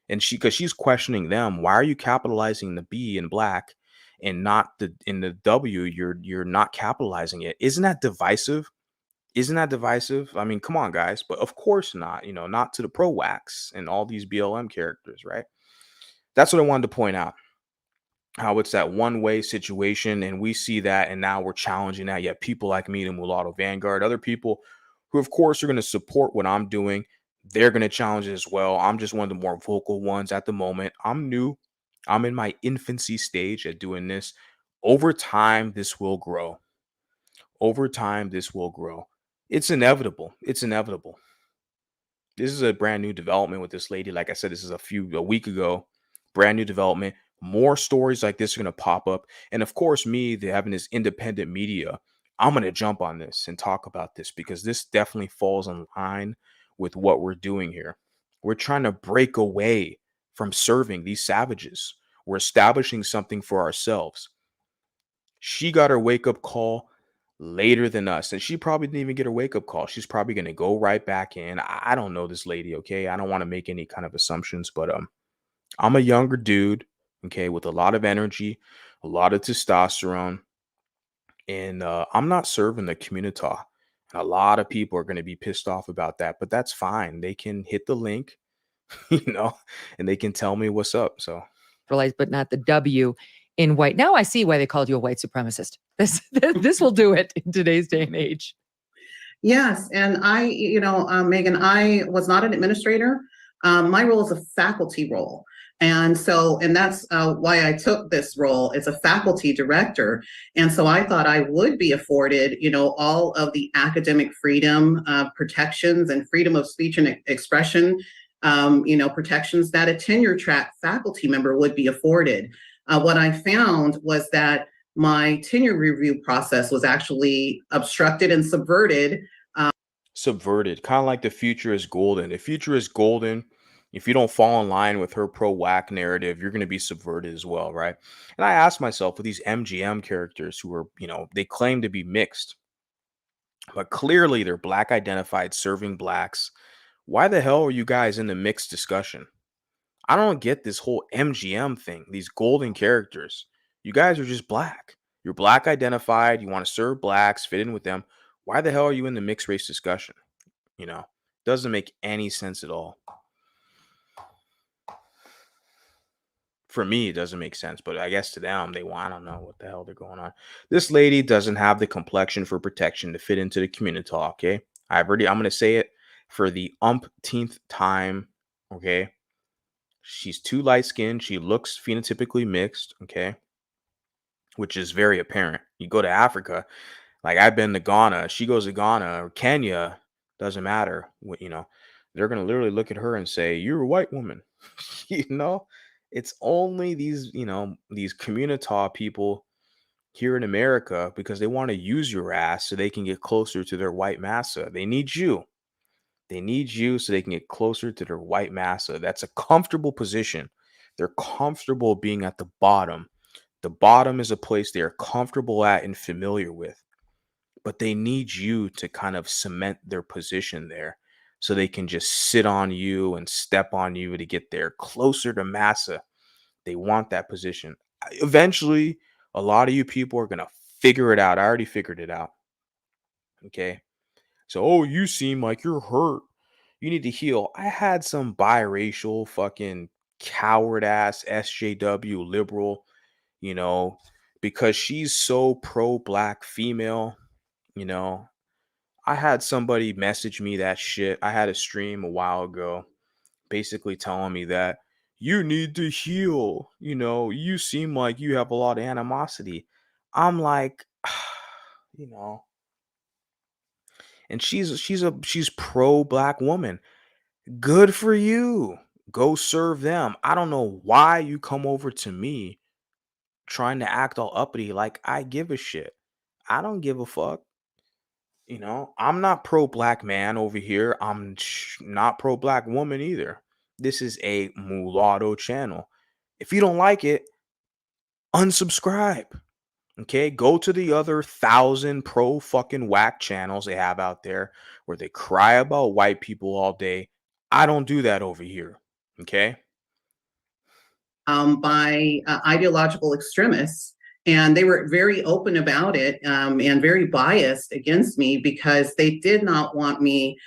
And because she's questioning them, why are you capitalizing the B in black and not in the W? You're not capitalizing it. Isn't that divisive? Isn't that divisive? I mean, come on, guys. But of course not, not to the pro wax and all these BLM characters, right? That's what I wanted to point out. How it's that one-way situation, and we see that, and now we're challenging that. Yet people like me, the Mulatto Vanguard, other people who, of course, are going to support what I'm doing, they're going to challenge it as well. I'm just one of the more vocal ones at the moment. I'm new. I'm in my infancy stage at doing this. Over time, this will grow. Over time, this will grow. It's inevitable. It's inevitable. This is a brand new development with this lady. Like I said, this is a week ago. Brand new development. More stories like this are going to pop up. And of course, having this independent media, I'm going to jump on this and talk about this because this definitely falls in line with what we're doing here. We're trying to break away from serving these savages. We're establishing something for ourselves. She got her wake-up call later than us, and she probably didn't even get a wake-up call. She's probably going to go right back in. I don't know this lady, okay? I don't want to make any kind of assumptions, but I'm a younger dude, okay, with a lot of energy, a lot of testosterone, and I'm not serving the community. And a lot of people are going to be pissed off about that, but that's fine. They can hit the link, and they can tell me what's up. So, but not the W in white. Now I see why they called you a white supremacist. This will do it in today's day and age. Yes, and Megyn, I was not an administrator. My role is a faculty role. And that's why I took this role as a faculty director. And so I thought I would be afforded, all of the academic freedom protections and freedom of speech and expression, protections that a tenure track faculty member would be afforded. What I found was that my tenure review process was actually obstructed and subverted. Subverted, kind of like the future is golden. The future is golden. If you don't fall in line with her pro whack narrative, you're going to be subverted as well, right? And I asked myself, with these MGM characters who are, they claim to be mixed, but clearly they're black identified, serving blacks. Why the hell are you guys in the mixed discussion? I don't get this whole MGM thing, these golden characters. You guys are just black. You're black identified. You want to serve blacks, fit in with them. Why the hell are you in the mixed race discussion? Doesn't make any sense at all. For me, it doesn't make sense, but I guess to them, I don't know what the hell they're going on. This lady doesn't have the complexion for protection to fit into the community, okay? I'm going to say it for the umpteenth time, okay? She's too light skinned. She looks phenotypically mixed, okay? Which is very apparent. You go to Africa, like I've been to Ghana. She goes to Ghana or Kenya, doesn't matter. They're going to literally look at her and say, "You're a white woman." you know, it's only these community people here in America because they want to use your ass so they can get closer to their white massa. They need you. They need you so they can get closer to their white massa. That's a comfortable position. They're comfortable being at the bottom. The bottom is a place they are comfortable at and familiar with, but they need you to kind of cement their position there so they can just sit on you and step on you to get there closer to massa. They want that position. Eventually, a lot of you people are going to figure it out. I already figured it out. Okay. So, oh, you seem like you're hurt. You need to heal. I had some biracial fucking coward ass SJW liberal, you know, because she's so pro black female, you know. I had somebody message me that shit. I had a stream a while ago basically telling me that you need to heal. You seem like you have a lot of animosity. I'm like, you know, and she's pro black woman. Good for you. Go serve them. I don't know why you come over to me trying to act all uppity like I give a shit. I don't give a fuck. I'm not pro black man over here. I'm not pro black woman either. This is a mulatto channel. If you don't like it, unsubscribe. Okay, go to the other 1,000 pro fucking whack channels they have out there where they cry about white people all day. I don't do that over here. Okay. By ideological extremists. And they were very open about it and very biased against me because they did not want me,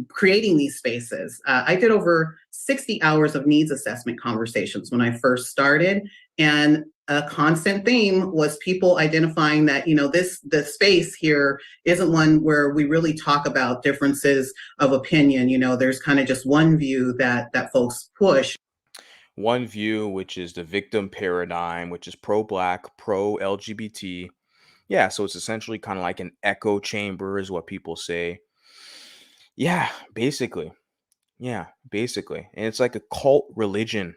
creating these spaces. I did over 60 hours of needs assessment conversations when I first started. And a constant theme was people identifying that, the space here isn't one where we really talk about differences of opinion. There's kind of just one view that folks push. One view, which is the victim paradigm, which is pro black, pro LGBT. Yeah, so it's essentially kind of like an echo chamber, is what people say. Yeah, basically. Yeah, basically. And it's like a cult religion,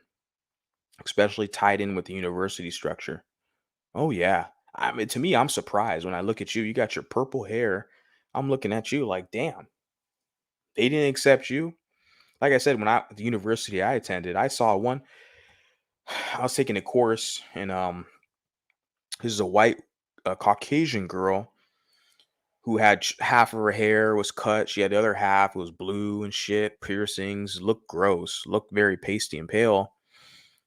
especially tied in with the university structure. Oh, yeah. I mean, to me, I'm surprised when I look at you. You got your purple hair. I'm looking at you like, damn, they didn't accept you. Like I said, the university I attended, I saw one. I was taking a course, and this is a white, Caucasian girl who had half of her hair was cut. She had the other half was blue and shit, piercings, looked gross, looked very pasty and pale,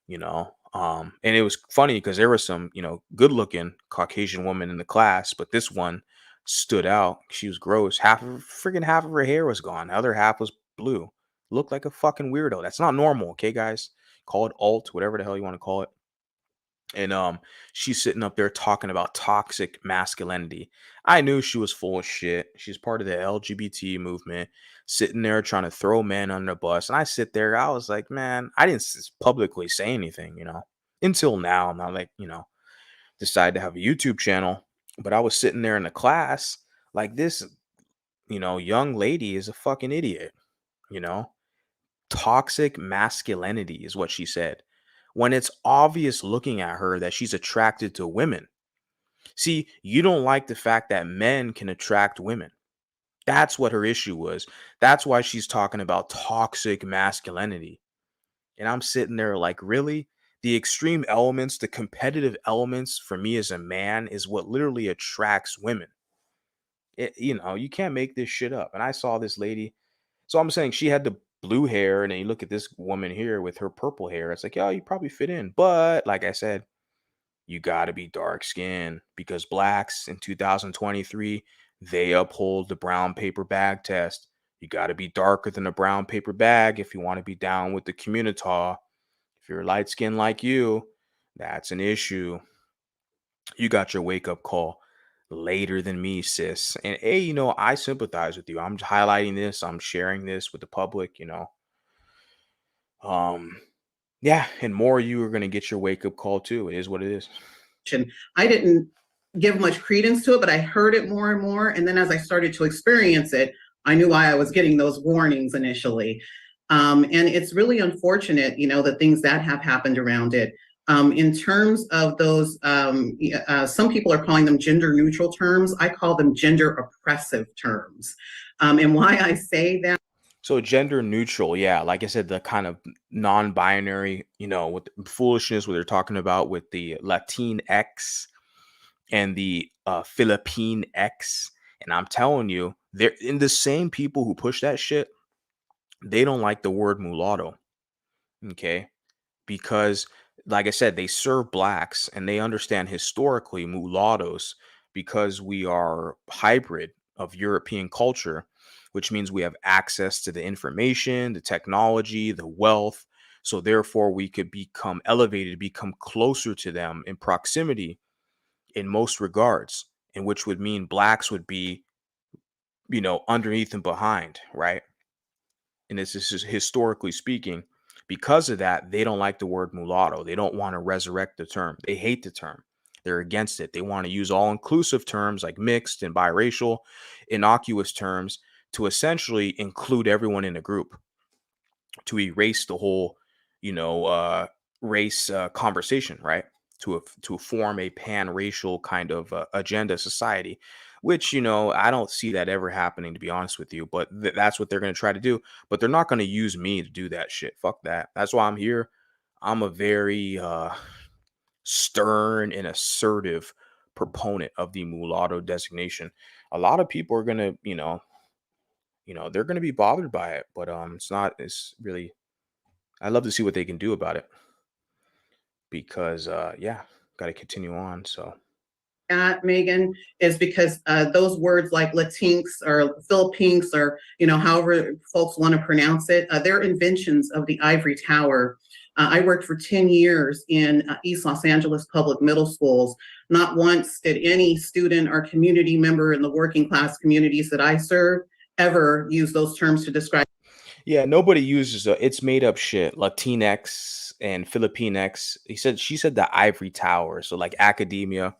and it was funny because there was some, good looking Caucasian woman in the class, but this one stood out. She was gross. Half of her hair was gone. The other half was blue. Looked like a fucking weirdo. That's not normal, okay, guys? Call it alt, whatever the hell you want to call it. And she's sitting up there talking about toxic masculinity. I knew she was full of shit. She's part of the LGBT movement, sitting there trying to throw men under the bus. And I sit there, I was like, man, I didn't publicly say anything, until now. I'm not like, decide to have a YouTube channel. But I was sitting there in the class like this, young lady is a fucking idiot, Toxic masculinity is what she said. when it's obvious looking at her that she's attracted to women. See, you don't like the fact that men can attract women. That's what her issue was. That's why she's talking about toxic masculinity. And I'm sitting there like, really? The extreme elements, the competitive elements for me as a man is what literally attracts women. You can't make this shit up. And I saw this lady. So I'm saying she had the blue hair, and then you look at this woman here with her purple hair. It's like, yo, you probably fit in. But like I said, you got to be dark skinned because blacks in 2023, they uphold the brown paper bag test. You got to be darker than a brown paper bag if you want to be down with the community. If you're light skinned like you, that's an issue. You got your wake up call later than me, sis. And hey, I sympathize with you. I'm highlighting this, I'm sharing this with the public. Um, yeah, and more you are gonna get your wake up call too. It is what it is. And I didn't give much credence to it, but I heard it more and more. And then as I started to experience it, I knew why I was getting those warnings initially. And it's really unfortunate, the things that have happened around it. In terms of those, some people are calling them gender neutral terms. I call them gender oppressive terms. And why I say that. So gender neutral, yeah, like I said, the kind of non-binary, with the foolishness what they're talking about with the Latin X and the Philippine X. And I'm telling you, they're in the same people who push that shit. They don't like the word mulatto. Okay. Because, like I said, they serve blacks and they understand historically mulattoes because we are hybrid of European culture, which means we have access to the information, the technology, the wealth. So therefore, we could become elevated, become closer to them in proximity in most regards, in which would mean blacks would be, underneath and behind, right? And this is historically speaking. Because of that, they don't like the word mulatto. They don't want to resurrect the term. They hate the term. They're against it. They want to use all inclusive terms like mixed and biracial, innocuous terms to essentially include everyone in a group, to erase the whole, race conversation, right? To form a pan-racial kind of agenda society, which I don't see that ever happening, to be honest with you. But that's what they're going to try to do. But they're not going to use me to do that shit. Fuck that. That's why I'm here. I'm a very stern and assertive proponent of the mulatto designation. A lot of people are gonna, they're gonna be bothered by it, but it's not. It's really. I'd love to see what they can do about it because, yeah, got to continue on. So. At Megyn, is because those words like Latinx or Philippines or however folks want to pronounce it, they're inventions of the ivory tower. I worked for 10 years in East Los Angeles public middle schools. Not once did any student or community member in the working class communities that I serve ever use those terms to describe. Yeah, nobody uses it's made up shit. Latinx and Filipinx. She said the ivory tower. So like academia,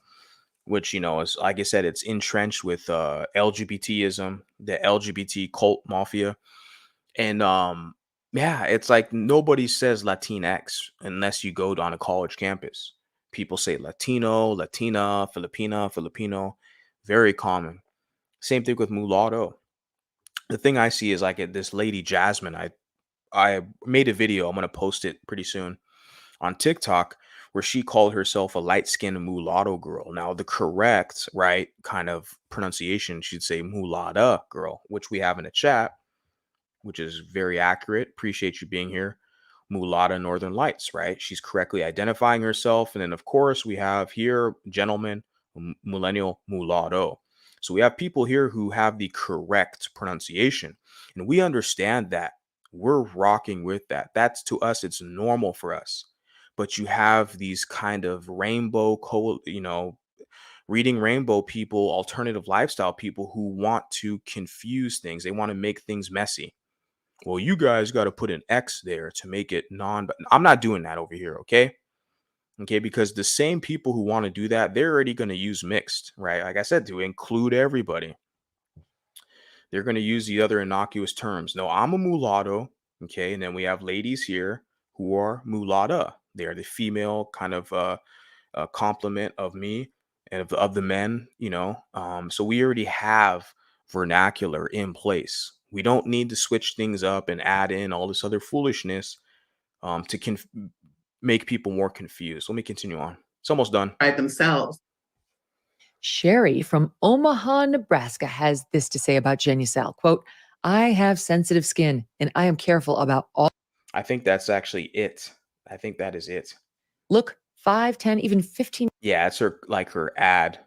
which is, like I said, it's entrenched with LGBTism, the LGBT cult mafia. And yeah, it's like nobody says Latinx unless you go on a college campus. People say Latino, Latina, Filipina, Filipino. Very common. Same thing with mulatto. The thing I see is like this lady Jasmine. I made a video. I'm gonna post it pretty soon on TikTok where she called herself a light-skinned mulatto girl. Now, the correct, right, kind of pronunciation should say mulatta girl, which we have in the chat, which is very accurate. Appreciate you being here. Mulatta Northern Lights, right? She's correctly identifying herself. And then, of course, we have here, gentleman, millennial mulatto. So we have people here who have the correct pronunciation. And we understand that. We're rocking with that. That's, to us, it's normal for us. But you have these kind of reading rainbow people, alternative lifestyle people who want to confuse things. They want to make things messy. Well, you guys got to put an X there to make it but I'm not doing that over here, okay? Okay, because the same people who want to do that, they're already going to use mixed, right? Like I said, to include everybody. They're going to use the other innocuous terms. No, I'm a mulatto, okay? And then we have ladies here who are mulatta, They are the female kind of complement of me and of the men, you know. So we already have vernacular in place. We don't need to switch things up and add in all this other foolishness to make people more confused. Let me continue on. It's almost done. By themselves. Sherry from Omaha, Nebraska has this to say about Genucel. Quote, I have sensitive skin and I am careful about all. I think that's actually it. I think that is it. Look, 5, 10, even 15. Yeah, it's her like her ad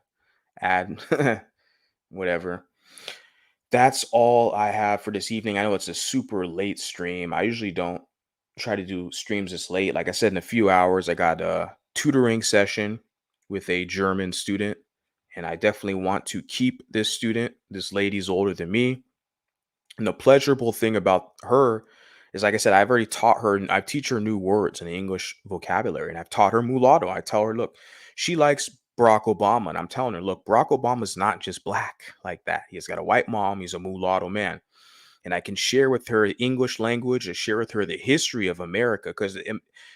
whatever. That's all I have for this evening. I know it's a super late stream. I usually don't try to do streams this late. Like I said, in a few hours, I got a tutoring session with a German student, and I definitely want to keep this student. This lady's older than me. And the pleasurable thing about her is, like I said, I've already taught her, and I teach her new words in the English vocabulary, and I've taught her mulatto. I tell her, look, she likes Barack Obama, and I'm telling her, look, Barack Obama's not just black like that. He's got a white mom. He's a mulatto man. And I can share with her the English language and share with her the history of America, because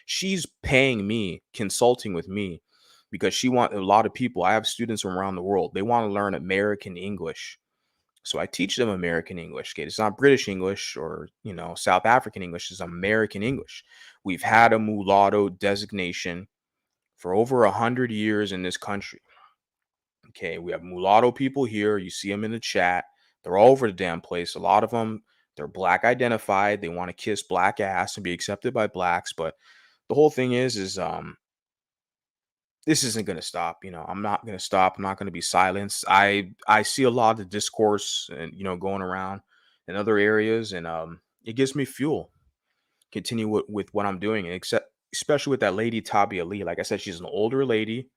she's paying me, consulting with me, because she wants a lot of people. I have students from around the world. They want to learn American English. So I teach them American English. Okay, it's not British English or, you know, South African English. It's American English. We've had a mulatto designation for over 100 years in this country. Okay, we have mulatto people here. You see them in the chat. They're all over the damn place. A lot of them, they're black identified. They want to kiss black ass and be accepted by blacks. But the whole thing is this isn't going to stop. You know, I'm not going to stop. I'm not going to be silenced. I see a lot of the discourse and, you know, going around in other areas, and it gives me fuel. Continue with what I'm doing, and except especially with that lady Tabia Lee. Like I said, she's an older lady.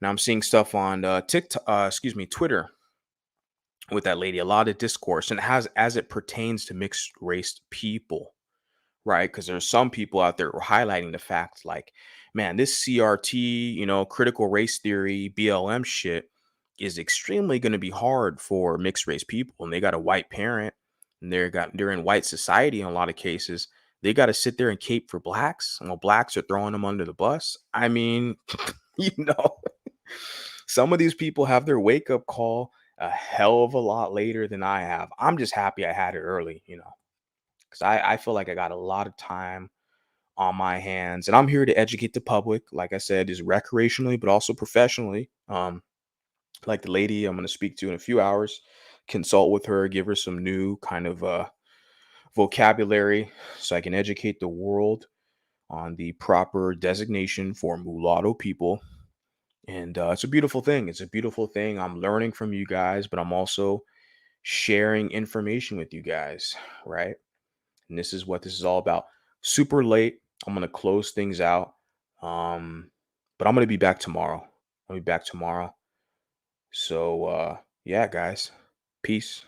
Now I'm seeing stuff on TikTok, Twitter, with that lady. A lot of discourse, and as it pertains to mixed race people, right? Because there's some people out there who are highlighting the fact, like, man, this CRT, you know, critical race theory, BLM shit is extremely going to be hard for mixed race people. And they got a white parent, and they're in white society in a lot of cases. They got to sit there and cape for blacks, while blacks are throwing them under the bus. I mean, you know, some of these people have their wake up call a hell of a lot later than I have. I'm just happy I had it early, you know, because I feel like I got a lot of time on my hands, and I'm here to educate the public. Like I said, is recreationally, but also professionally. Like the lady I'm going to speak to in a few hours, consult with her, give her some new kind of vocabulary so I can educate the world on the proper designation for mulatto people. And it's a beautiful thing. It's a beautiful thing. I'm learning from you guys, but I'm also sharing information with you guys, right? And this is what this is all about. Super late. I'm going to close things out. But I'm going to be back tomorrow. I'll be back tomorrow. So, yeah, guys, peace.